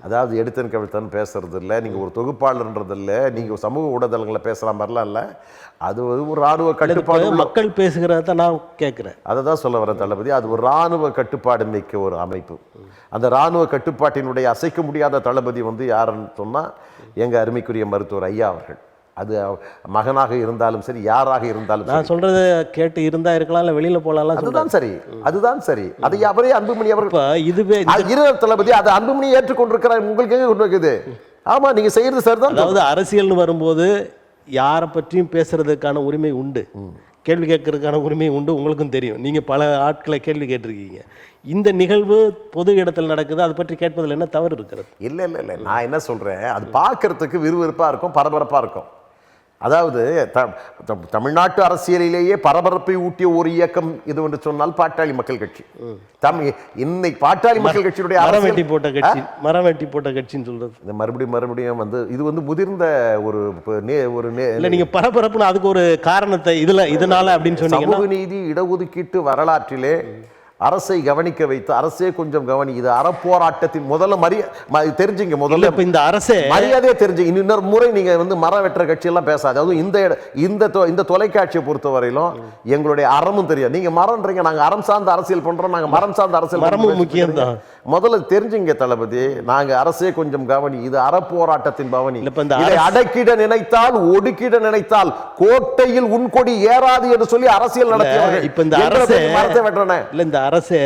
அதாவது எடுத்தன் கவிழ்த்தன் பேசுறது இல்லை, நீங்க ஒரு தொகுப்பாளர்ன்றது இல்லை, நீங்க சமூக ஊடகங்களை பேசுற மாதிரிலாம் இல்லை. அது ஒரு இராணுவ கட்டுப்பாடு, மக்கள் பேசுகிறத நான் கேட்கிறேன். அதை தான் சொல்ல வரேன் தளபதி. அது ஒரு இராணுவ கட்டுப்பாடு மிக்க ஒரு அமைப்பு. அந்த இராணுவ கட்டுப்பாட்டினுடைய அசைக்க முடியாத தளபதி யாருன்னு சொன்னா எங்க அருமைக்குரிய மருத்துவர் ஐயா அவர்கள். அது மகனாக இருந்தாலும் சரி, யாராக இருந்தாலும் நான் சொல்றது கேட்டு இருந்தா இருக்கலாம், இல்ல வெளியில போலாம். அதுதான் சரி. அதை அவரே அன்புமணி அவர்கள் இதுவே தளபதி அதை அன்புமணி ஏற்றுக்கொண்டிருக்கிறார். உங்களுக்கு எங்க கொண்டு இருக்குது? ஆமா, நீங்க செய்யறது சரிதான். அதாவது அரசியல்னு வரும்போது யாரை பற்றியும் பேசுறதுக்கான உரிமை உண்டு, கேள்வி கேட்கறதுக்கான உரிமை உண்டு. உங்களுக்கும் தெரியும், நீங்க பல ஆட்களை கேள்வி கேட்டிருக்கீங்க. இந்த நிகழ்வு பொது இடத்தில் நடக்குது, அதை பற்றி கேட்பதில் என்ன தவறு இருக்கிறது? இல்லை, நான் என்ன சொல்றேன், அது பார்க்கறதுக்கு விறுவிறுப்பா இருக்கும், பரபரப்பா இருக்கும். அதாவது தமிழ்நாட்டு அரசியலிலேயே பரபரப்பை ஊட்டிய ஒரு இயக்கம் இது என்று சொன்னால் பாட்டாளி மக்கள் கட்சி. இன்னைக்கு பாட்டாளி மக்கள் கட்சியுடைய மரம் வெட்டி போட்ட கட்சின்னு சொல்றது. இந்த மறுபடியும் இது முதிர்ந்த ஒரு இல்ல, நீங்க பரபரப்புன்னு அதுக்கு ஒரு காரணத்தை இதனால அப்படின்னு சொன்னீங்க. சமூக நீதி இடஒதுக்கீட்டு வரலாற்றிலே அரசை கவனிக்க வைத்து அரசே கொஞ்சம் கவனி, இது அறப்போராட்டத்தின் முதல்ல தெரிஞ்சுங்க, முதல்ல இப்ப இந்த அரசே மரியாதையே தெரிஞ்சு இன்னொரு முறை நீங்க மரம் வெட்டுற கட்சி எல்லாம் பேசாது. அதுவும் இந்த தொலைக்காட்சியை பொறுத்த வரையிலும் எங்களுடைய அறமும் தெரியும். நீங்க மரம்ன்றீங்க, நாங்க அறம் சார்ந்த அரசியல் பண்றோம், நாங்க மரம் சார்ந்த அரசியல் மரமும் முக்கியம் தான். முதல்ல தெரிஞ்சுங்க தளபதி, நாங்க அரசே கொஞ்சம் கவனி, இது அறப்போராட்டத்தின் பவனி. இதை அடக்கிட நினைத்தால் ஒடுக்கிட நினைத்தால் கோட்டையில் உன் கொடி ஏறாது என்று சொல்லி அரசியல் நடத்தியவர்கள். இப்ப இந்த அரசே மரத்தை வெட்டன இல்ல, இந்த அரசே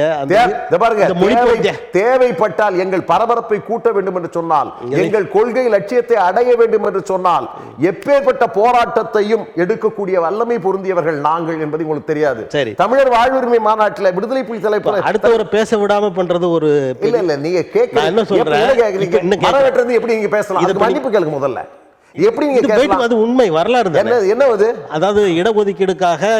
தேவைப்பட்டால் எங்கள் பரபரப்பை கூட்ட வேண்டும் என்று சொன்னால், எங்கள் கொள்கை லட்சியத்தை அடைய வேண்டும் என்று சொன்னால், எப்பேற்பட்ட போராட்டத்தையும் எடுக்கக்கூடிய வல்லமை பொருந்தியவர்கள் நாங்கள் என்பது உங்களுக்கு தெரியாது. தமிழர் வாழ்வுரிமை மாநாட்டில் விடுதலை புலி தலைவர் அடுத்தவரை பேச விடாம பண்றது ஒரு இல்ல நீங்க கேட்க என்ன சொல்றேன், மரம் வெட்டுறது எப்படி நீங்க பேசலாம், அதுக்கு மன்னிப்பு கேளுங்க முதல்ல. எப்படி நீங்க கேட்கலாம்? அது உண்மை வரலாறு என்ன அது? அதாவது இடஒதுக்கீடுக்காக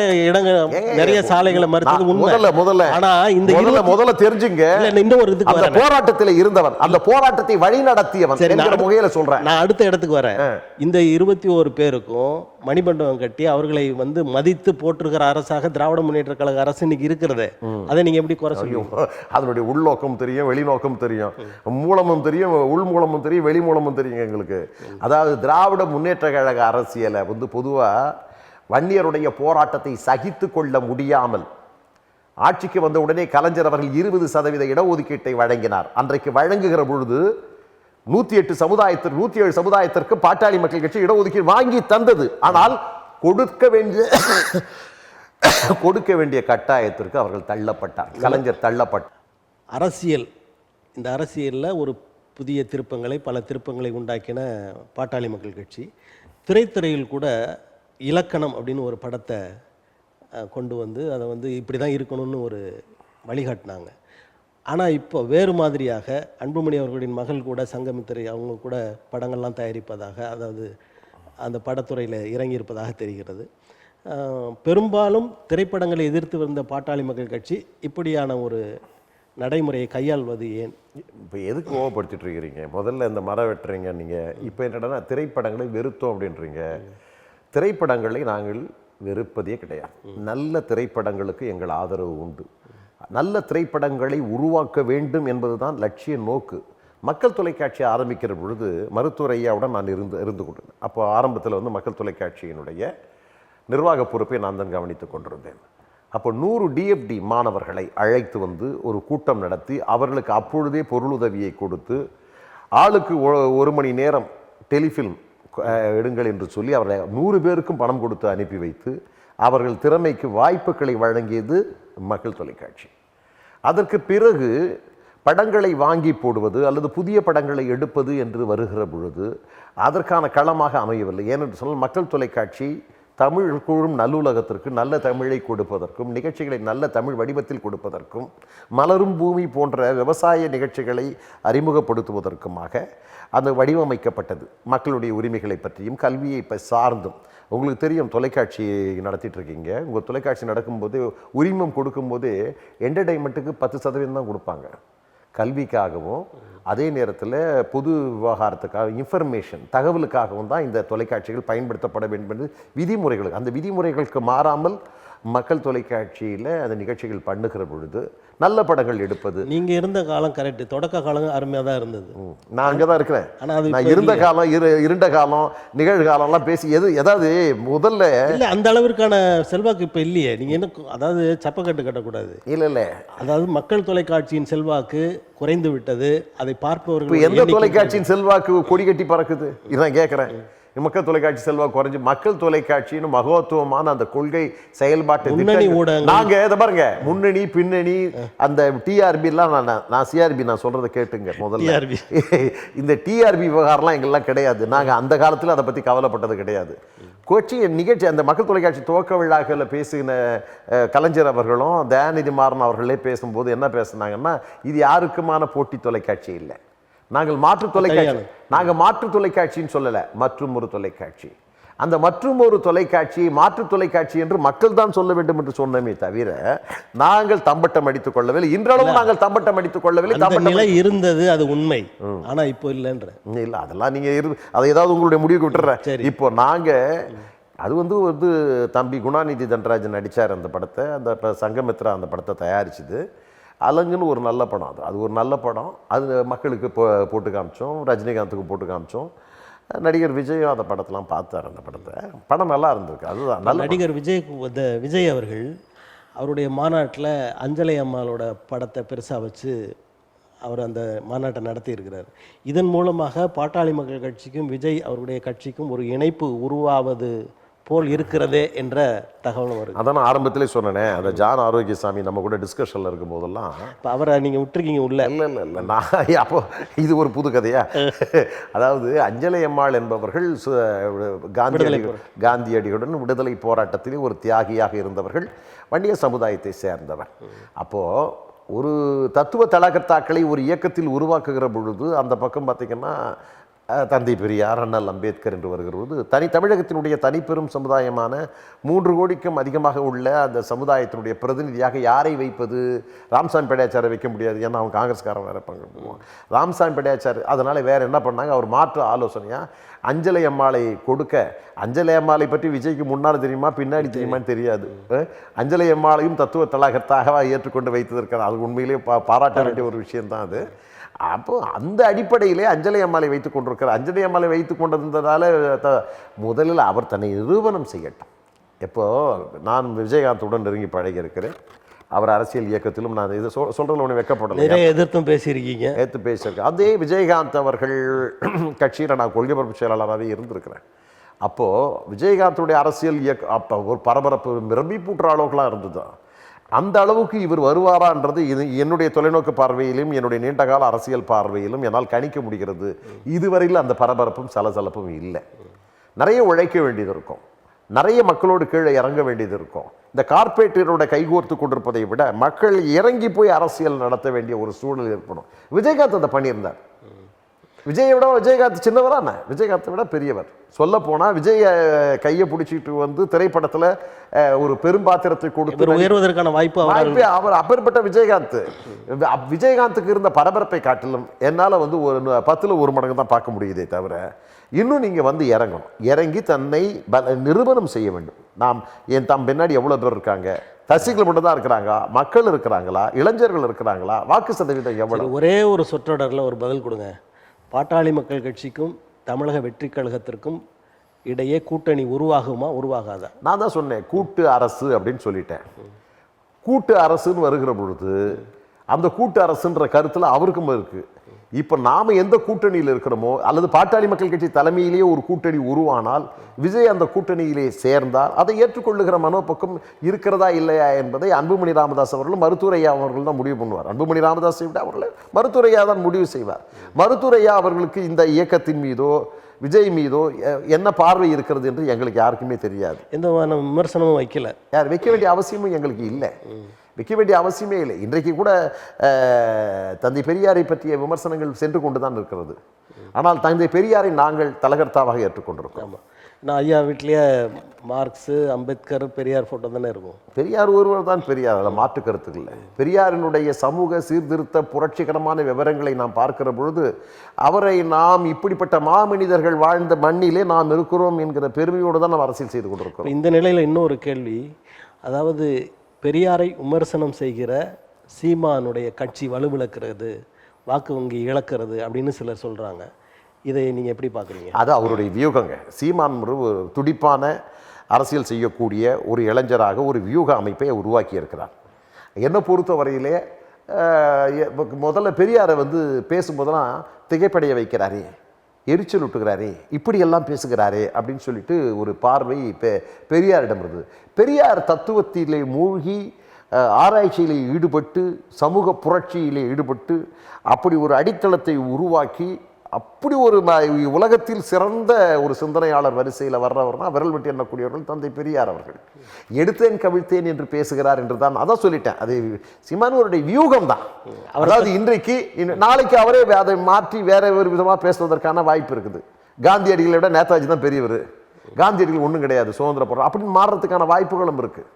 நிறைய சாலைகளை மறுத்தது உண்மை. முதல்ல ஆனா இந்த முதல்ல தெரிஞ்சுங்க, இந்த ஒரு இதுக்கு அந்த போராட்டத்தில் இருந்தவன், அந்த போராட்டத்தை வழி நடத்தியவன் என்கிற முகையில சொல்றேன். நான் அடுத்த இடத்துக்கு வரேன். இந்த 21 பேருக்கும் மணிமண்டபம் கட்டி அவர்களை மதித்து போட்டிருக்கிற அரசாக திராவிட முன்னேற்ற கழக அரசு இன்னைக்கு இருக்கிறது. அதை நீங்க எப்படி குறை சொல்லுவீங்க? அதனுடைய உள்நோக்கம் தெரியும், வெளிநோக்கம் தெரியும், மூலமும் தெரியும், உள் மூலமும் தெரியும், வெளி மூலமும் தெரியும் எங்களுக்கு. அதாவது திராவிட முன்னேற்ற கழக அரசியலை பொதுவா வன்னியருடைய போராட்டத்தை சகித்து கொள்ள முடியாமல் ஆட்சிக்கு வந்த உடனே கலைஞர் அவர்கள் 20% இடஒதுக்கீட்டை வழங்கினார். அன்றைக்கு வழங்குகிற பொழுது 107 சமுதாயத்திற்கு பாட்டாளி மக்கள் கட்சி இடஒதுக்கீடு வாங்கி தந்தது. ஆனால் கொடுக்க வேண்டிய கட்டாயத்திற்கு அவர்கள் தள்ளப்பட்டார், கலைஞர் தள்ளப்பட்டார். இந்த அரசியலில் ஒரு புதிய திருப்பங்களை, பல திருப்பங்களை உண்டாக்கின பாட்டாளி மக்கள் கட்சி திரைத்துறையில் கூட இலக்கணம் அப்படின்னு ஒரு படத்தை கொண்டு வந்து அதை இப்படி தான் இருக்கணும்னு ஒரு வழிகாட்டினாங்க. ஆனால் இப்போ வேறு மாதிரியாக அன்புமணி அவர்களின் மகள் கூட சங்கமித்திரை அவங்க கூட படங்கள்லாம் தயாரிப்பதாக, அதாவது அந்த படத்துறையில் இறங்கியிருப்பதாக தெரிகிறது. பெரும்பாலும் திரைப்படங்களை எதிர்த்து வந்த பாட்டாளி மக்கள் கட்சி இப்படியான ஒரு நடைமுறையை கையாள்வது ஏன்? இப்போ எதுக்கு கோவப்படுத்திட்டு இருக்கிறீங்க? முதல்ல இந்த மரம் வெட்டுறீங்க நீங்கள், இப்போ என்னடா திரைப்படங்களை வெறுத்தோம் அப்படின்றீங்க. திரைப்படங்களை நாங்கள் வெறுப்பதே கிடையாது. நல்ல திரைப்படங்களுக்கு எங்கள் ஆதரவு உண்டு. நல்ல திரைப்படங்களை உருவாக்க வேண்டும் என்பதுதான் லட்சிய நோக்கு. மக்கள் தொலைக்காட்சி ஆரம்பிக்கிற பொழுது மருத்துவர் ஐயாவுடன் நான் இருந்து கொண்டிருந்தேன். அப்போ ஆரம்பத்தில் மக்கள் தொலைக்காட்சியினுடைய நிர்வாக பொறுப்பை நான் தான் கவனித்துக் கொண்டிருந்தேன். அப்போ 100 DFD மாணவர்களை அழைத்து ஒரு கூட்டம் நடத்தி அவர்களுக்கு அப்பொழுதே பொருளுதவியை கொடுத்து ஆளுக்கு 1 மணி நேரம் டெலிஃபில்ம் எடுங்கள் என்று சொல்லி அவர்களை 100 பேருக்கும் பணம் கொடுத்து அனுப்பி வைத்து அவர்கள் திறமைக்கு வாய்ப்புகளை வழங்கியது மக்கள் தொலைக்காட்சி. அதற்கு பிறகு படங்களை வாங்கி போடுவது அல்லது புதிய படங்களை எடுப்பது என்று வருகிற பொழுது அதற்கான களமாக அமையவில்லை. ஏனென்று சொன்னால் மக்கள் தொலைக்காட்சி தமிழ் கூறும் நல்லுலகத்திற்கு நல்ல தமிழை கொடுப்பதற்கும், நிகழ்ச்சிகளை நல்ல தமிழ் வடிவத்தில் கொடுப்பதற்கும், மலரும் பூமி போன்ற விவசாய நிகழ்ச்சிகளை அறிமுகப்படுத்துவதற்குமாக அது வடிவமைக்கப்பட்டது. மக்களுடைய உரிமைகளை பற்றியும் கல்வியை சார்ந்தும். உங்களுக்கு தெரியும், தொலைக்காட்சி நடத்திட்டு இருக்கீங்க. உங்கள் தொலைக்காட்சி நடக்கும்போது உரிமம் கொடுக்கும்போது என்டர்டெயின்மெண்ட்டுக்கு 10% தான் கொடுப்பாங்க. கல்விக்காகவும் அதே நேரத்தில் பொது விவகாரத்துக்காக இன்ஃபர்மேஷன் தகவலுக்காகவும் தான் இந்த தொலைக்காட்சிகள் பயன்படுத்தப்பட வேண்டும் என்று விதிமுறைகள், அந்த விதிமுறைகளுக்கு மாறாமல் மக்கள் தொலைக்காட்சியில் அந்த நிகழ்ச்சிகள் பண்ணுகிற பொழுது நல்ல படங்கள் எடுப்பது. நீங்கள் இருந்த காலம் கரெக்டு, தொடக்க காலம் அருமையாக தான் இருந்தது. நான் அங்கே தான் இருக்கிறேன். ஆனால் நான் இருந்த காலம், இருண்ட காலம், நிகழ்காலம்லாம் பேசி ஏதாவது முதல்ல இல்லை, அந்த அளவிற்கான செல்வாக்கு இப்போ இல்லையே. நீங்கள் என்ன, அதாவது சப்பக்கட்டு கட்டக்கூடாது. இல்லை, அதாவது மக்கள் தொலைக்காட்சியின் செல்வாக்கு குறைந்து விட்டது. அதை பார்ப்பவர்கள் எந்த தொலைக்காட்சியின் செல்வாக்கு கொடி கட்டி பறக்குது? இதான் கேட்குறேன். மக்கள் தொலைக்காட்சி செல்வாக்கு குறைஞ்சு மக்கள் தொலைக்காட்சின்னு மகத்துவமான அந்த கொள்கை செயல்பாட்டு நாங்க இதை பாருங்க, முன்னணி பின்னணி அந்த டிஆர்பி எல்லாம் நான் சிஆர்பி நான் சொல்றதை கேட்டுங்க. முதல்ல இந்த டிஆர்பி விவகாரம்லாம் எங்கெல்லாம் கிடையாது. நாங்க அந்த காலத்துல அதை பத்தி கவலைப்பட்டது கிடையாது. கொச்சி நிகழ்ச்சி அந்த மக்கள் தொலைக்காட்சி துவக்க விழாக்களில் பேசின கலைஞர் அவர்களும் தயாநிதி மாறன் அவர்களே பேசும்போது என்ன பேசுனாங்கன்னா, இது யாருக்குமான போட்டி தொலைக்காட்சி இல்லை, நாங்கள் மாற்று தொலைக்காட்சி, நாங்கள் மாற்று தொலைக்காட்சின்னு சொல்லலை, மற்றும் ஒரு தொலைக்காட்சி. அந்த மற்றும் ஒரு தொலைக்காட்சி மாற்று தொலைக்காட்சி என்று மக்கள் தான் சொல்ல வேண்டும் என்று சொன்னமே தவிர நாங்கள் தம்பட்டம் அடித்துக் கொள்ளவில்லை. இன்றளவும் நாங்கள் தம்பட்டம் அடித்துக் கொள்ளவில்லை. இருந்தது அது உண்மை, ஆனா இப்போ இல்லைன்ற இல்லை. அதெல்லாம் நீங்க அதை ஏதாவது உங்களுடைய முடிவுக்கு விட்டுறேன். இப்போ நாங்க அது தம்பி குணாநிதி தண்டராஜன் நடிச்சார் அந்த படத்தை, அந்த சங்கமித்ரா அந்த படத்தை தயாரிச்சது. அலங்குன்னு ஒரு நல்ல படம், அது ஒரு நல்ல படம். அது மக்களுக்கு போட்டு காமிச்சோம், ரஜினிகாந்துக்கு போட்டு காமிச்சோம். நடிகர் விஜயும் அந்த படத்தெலாம் பார்த்தார். அந்த படம் நல்லா இருந்திருக்கு. அதுதான் நல்ல நடிகர் விஜய் அவர்கள் அவருடைய மாநாட்டில் அஞ்சலை அம்மாளோட படத்தை பெருசாக வச்சு அவர் அந்த மாநாட்டை நடத்தி இருக்கிறார். இதன் மூலமாக பாட்டாளி மக்கள் கட்சிக்கும் விஜய் அவருடைய கட்சிக்கும் ஒரு இணைப்பு உருவாவது போல் இருக்கிறதே என்ற தகவலும் வருது. அதான் நான் ஆரம்பத்திலே சொன்னேனே, அந்த ஜான் ஆரோக்கியசாமி நம்ம கூட டிஸ்கஷனில் இருக்கும் போதெல்லாம் இப்போ அவரை நீங்கள் விட்டுருக்கீங்க உள்ள. இல்லை நான் அப்போ இது ஒரு புது கதையா? அதாவது அஞ்சலை அம்மாள் என்பவர்கள் காந்தியடிகளுடன் விடுதலை போராட்டத்திலே ஒரு தியாகியாக இருந்தவர்கள், வன்னிய சமுதாயத்தை சேர்ந்தவர். அப்போது ஒரு தத்துவ தலகர்த்தாக்களை ஒரு இயக்கத்தில் உருவாக்குகிற பொழுது அந்த பக்கம் பார்த்திங்கன்னா தந்தை பெரியார், அண்ணல் அம்பேத்கர் என்று வருகிறது. தமிழகத்தினுடைய தனிப்பெரும் சமுதாயமான 3 கோடிக்கும் அதிகமாக உள்ள அந்த சமுதாயத்தினுடைய பிரதிநிதியாக யாரை வைப்பது? ராமசாமி பெடையாச்சாரை வைக்க முடியாது, ஏன்னா அவங்க காங்கிரஸ்காரன் வேறு பங்கு போவான். ராமசாமி பெடையாச்சார் அதனால் வேறு என்ன பண்ணாங்க, அவர் மாற்று ஆலோசனையாக அஞ்சலை அம்மாளை கொடுக்க. அஞ்சலை அம்மாளை பற்றி விஜய்க்கு முன்னால் தெரியுமா பின்னாடி தெரியுமான்னு தெரியாது. அஞ்சலை அம்மாளையும் தத்துவ தலகர்த்தாக ஏற்றுக்கொண்டு வைத்ததற்கான அது உண்மையிலேயே பாராட்ட வேண்டிய ஒரு விஷயம்தான் அது. அப்போ அந்த அடிப்படையிலே அஞ்சலை அம்மாளை வைத்துக் கொண்டிருக்கிறார். அஞ்சலை அம்மாளை வைத்து கொண்டிருந்ததால் முதலில் அவர் தன்னை நிரூபணம் செய்யட்டும். எப்போது நான் விஜயகாந்துடன் நெருங்கி பழகி இருக்கிறேன். அவர் அரசியல் இயக்கத்திலும் நான் இது சொல்கிறதுல ஒன்று வெக்கப்படலை, எதிர்த்தும் பேசியிருக்கீங்க. எடுத்து பேசியிருக்கேன். அதே விஜயகாந்த் அவர்கள் கட்சியில் நான் கொள்கை பரப்பு செயலாளராகவே இருந்திருக்கிறேன். அப்போது விஜயகாந்துடைய அரசியல் அப்போ ஒரு பரபரப்பு நிரம்பி பூட்டுற அளவுக்குலாம் இருந்தது. அந்த அளவுக்கு இவர் வருவாரான்றது இது என்னுடைய தொலைநோக்கு பார்வையிலும் என்னுடைய நீண்டகால அரசியல் பார்வையிலும் என்னால் கணிக்க முடிகிறது. இதுவரையில் அந்த பரபரப்பும் சலசலப்பும் இல்லை. நிறைய உழைக்க வேண்டியது இருக்கும், நிறைய மக்களோடு கீழே இறங்க வேண்டியது இருக்கும். இந்த கார்பரேட்டரோட கைகோர்த்து கொண்டிருப்பதை விட மக்கள் இறங்கி போய் அரசியல் நடத்த வேண்டிய ஒரு சூழல் ஏற்படும். விஜயகாந்த் அதை பண்ணியிருந்தார். விஜயகாந்த் சின்னவரான விஜயகாந்தை விட பெரியவர். சொல்ல போனால் விஜய் கையை பிடிச்சிட்டு வந்து திரைப்படத்தில் ஒரு பெரும்பாத்திரத்தை கொடுத்து உயர்வதற்கான வாய்ப்பு அவர் அப்பேற்பட்ட விஜயகாந்துக்கு இருந்த பரபரப்பை காட்டிலும் என்னால் வந்து ஒரு 10ல் 1 மடங்கு தான் பார்க்க முடியுதே தவிர, இன்னும் நீங்கள் வந்து இறங்கி தன்னை நிரூபணம் செய்ய வேண்டும். என் பின்னாடி எவ்வளோ பேர் இருக்காங்க, ரசிகர்கள் மட்டும் தான் இருக்கிறாங்க, மக்கள் இருக்கிறாங்களா, இளைஞர்கள் இருக்கிறாங்களா, வாக்கு சதவீதம் எவ்வளோ? ஒரே ஒரு சொற்றொடரில் ஒரு பதில் கொடுங்க. பாட்டாளி மக்கள் கட்சிக்கும் தமிழக வெற்றி கழகத்திற்கும் இடையே கூட்டணி உருவாகுமா உருவாகாதா? நான் தான் சொன்னேன் கூட்டு அரசு அப்படின்னு சொல்லிட்டேன். கூட்டு அரசுன்னு வருகிற பொழுது அந்த கூட்டு அரசுன்ற கருத்தில் அவருக்கும் இருக்குது. இப்போ நாம் எந்த கூட்டணியில் இருக்கிறோமோ அல்லது பாட்டாளி மக்கள் கட்சி தலைமையிலேயே ஒரு கூட்டணி உருவானால் விஜய் அந்த கூட்டணியிலே சேர்ந்தால் அதை ஏற்றுக்கொள்ளுகிற மனோபக்கம் இருக்கிறதா இல்லையா என்பதை அன்புமணி ராமதாஸ் அவர்களும் மருத்துவர் ஐயா அவர்கள் தான் முடிவு பண்ணுவார். அன்புமணி ராமதாஸை விட அவர்கள் மருத்துவர் ஐயா தான் முடிவு செய்வார். மருத்துவர் ஐயா அவர்களுக்கு இந்த இயக்கத்தின் மீதோ விஜய் மீதோ என்ன பார்வை இருக்கிறது என்று எங்களுக்கு யாருக்குமே தெரியாது. எந்த விமர்சனமும் வைக்க வேண்டிய அவசியமும் எங்களுக்கு இல்லை. வைக்க வேண்டிய அவசியமே இல்லை. இன்றைக்கு கூட தந்தை பெரியாரை பற்றிய விமர்சனங்கள் சென்று கொண்டு தான் இருக்கிறது. ஆனால் தந்தை பெரியாரை நாங்கள் தலகர்த்தாவாக ஏற்றுக்கொண்டிருக்கோம். நான் ஐயா வீட்லேயே மார்க்ஸு, அம்பேத்கர், பெரியார் ஃபோட்டோ தானே இருக்கும். பெரியார் ஒருவர் தான் பெரியார், அதில் மாற்று கருத்து இல்லை. பெரியாரினுடைய சமூக சீர்திருத்த புரட்சிகரமான விவரங்களை நாம் பார்க்கிற பொழுது அவரை நாம் இப்படிப்பட்ட மாமனிதர்கள் வாழ்ந்த மண்ணிலே நாம் இருக்கிறோம் என்கிற பெருமையோடு தான் நாம் அரசியல் செய்து கொண்டிருக்கிறோம். இந்த நிலையில் இன்னொரு கேள்வி, அதாவது பெரியாரை விமர்சனம் செய்கிற சீமானுடைய கட்சி வலுவிழக்கிறது, வாக்கு வங்கி இழக்கிறது அப்படின்னு சிலர் சொல்கிறாங்க. இதை நீங்கள் எப்படி பார்க்குறீங்க? அது அவருடைய வியூகங்க. சீமான் ஒரு துடிப்பான அரசியல் செய்யக்கூடிய ஒரு இளைஞராக ஒரு வியூக அமைப்பை உருவாக்கி இருக்கிறார். என்னை பொறுத்த வரையிலே முதல்ல பெரியாரை வந்து பேசும்போதெல்லாம் திகைப்படைய வைக்கிறாரே, எரிச்சல் விட்டுக்கிறாரே, இப்படியெல்லாம் பேசுகிறாரே அப்படின்னு சொல்லிட்டு ஒரு பார்வை பெரியாரிடம் இருந்தது. பெரியார் தத்துவத்திலே மூழ்கி ஆராய்ச்சியிலே ஈடுபட்டு சமூக புரட்சியிலே ஈடுபட்டு அப்படி ஒரு அடித்தளத்தை உருவாக்கி அப்படி ஒரு உலகத்தில் சிறந்த ஒரு சிந்தனையாளர் வரிசையில் வர்றவர்னா விரல் விட்டு எண்ணக்கூடியவர்கள் தந்தை பெரியார் அவர்கள். எடுத்தேன் கவிழ்த்தேன் என்று பேசுகிறார் என்று தான் அதான் சொல்லிட்டேன். அது சீமானுடைய வியூகம் தான். அதாவது இன்றைக்கு நாளைக்கு அவரே அதை மாற்றி வேற ஒரு விதமாக பேசுவதற்கான வாய்ப்பு இருக்குது. காந்தியடிகளை விட நேதாஜி தான் பெரியவர், காந்தியடிகள் ஒன்றும் கிடையாது, சுதந்திர போராட்டம் அப்படின்னு மாறுறதுக்கான வாய்ப்புகளும் இருக்குது.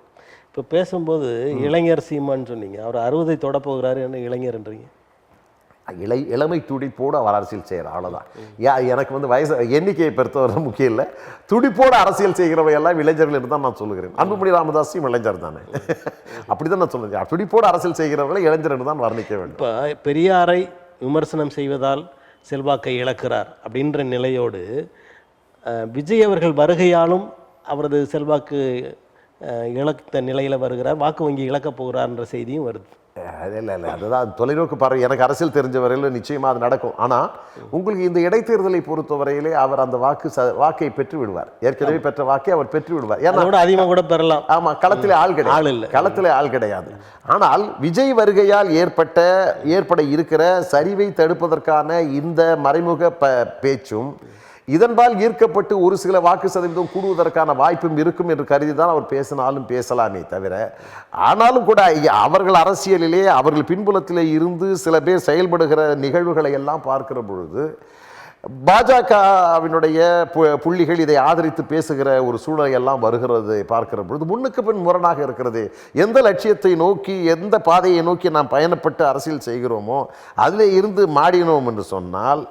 இப்போ பேசும்போது இளைஞர் சீமான்னு சொன்னீங்க, அவர் 60 தொட போகிறாரு, என்ன இளைஞர்ன்றீங்க? இளமை துடிப்போடு அவர் அரசியல் செய்கிறார், அவ்வளோதான். எனக்கு வந்து வயசு எண்ணிக்கையை பொறுத்தவரை முக்கியம் இல்லை, துடிப்போடு அரசியல் செய்கிறவை எல்லாம் இளைஞர்கள் என்று தான் நான் சொல்லுகிறேன். அன்புமணி ராமதாஸும் இளைஞர் தானே, அப்படி தான் நான் சொல்லுறேன். துடிப்போடு அரசியல் செய்கிறவர்களை இளைஞர் என்று தான் வர்ணிக்க வேண்டும். இப்போ பெரியாரை விமர்சனம் செய்வதால் செல்வாக்கை இழக்கிறார் அப்படின்ற நிலையோடு விஜய் அவர்கள் வருகையாலும் அவரது செல்வாக்கு இழந்த நிலையில் வருகிறார், வாக்கு வங்கி இழக்கப் போகிறார்ன்ற செய்தியும் வருது. இல்லை, அதுதான் தொலைநோக்கு பார்வை. எனக்கு அரசியல் தெரிஞ்ச வரையில் நிச்சயமாக அது நடக்கும். ஆனால் உங்களுக்கு இந்த இடைத்தேர்தலை பொறுத்தவரையிலே அவர் அந்த வாக்கை பெற்று விடுவார். ஏற்கனவே பெற்ற வாக்கை அவர் பெற்று விடுவார். ஏன்னா அதிகமாக கூட பெறலாம். ஆமாம், களத்திலே ஆள் கிடையாது, களத்திலே ஆள் கிடையாது. ஆனால் விஜய் வருகையால் ஏற்பட இருக்கிற சரிவை தடுப்பதற்கான இந்த மறைமுக பேச்சும் இதன்பால் ஈர்க்கப்பட்டு ஒரு சில வாக்கு சதவீதம் கூடுவதற்கான வாய்ப்பும் இருக்கும் என்று கருதி தான் அவர் பேசினாலும் பேசலாமே தவிர, ஆனாலும் கூட அவர்கள் அரசியலிலே அவர்கள் பின்புலத்திலே இருந்து சில பேர் செயல்படுகிற நிகழ்வுகளை எல்லாம் பார்க்கிற பொழுது பாஜகவினுடைய புள்ளிகள் இதை ஆதரித்து பேசுகிற ஒரு சூழலை எல்லாம் வருகிறது பார்க்கிற பொழுது முன்னுக்கு பின் முரணாக இருக்கிறது. எந்த லட்சியத்தை நோக்கி, எந்த பாதையை நோக்கி நாம் பயணப்பட்டு அரசியல் செய்கிறோமோ அதில் இருந்து மாடினோம் என்று சொன்னால்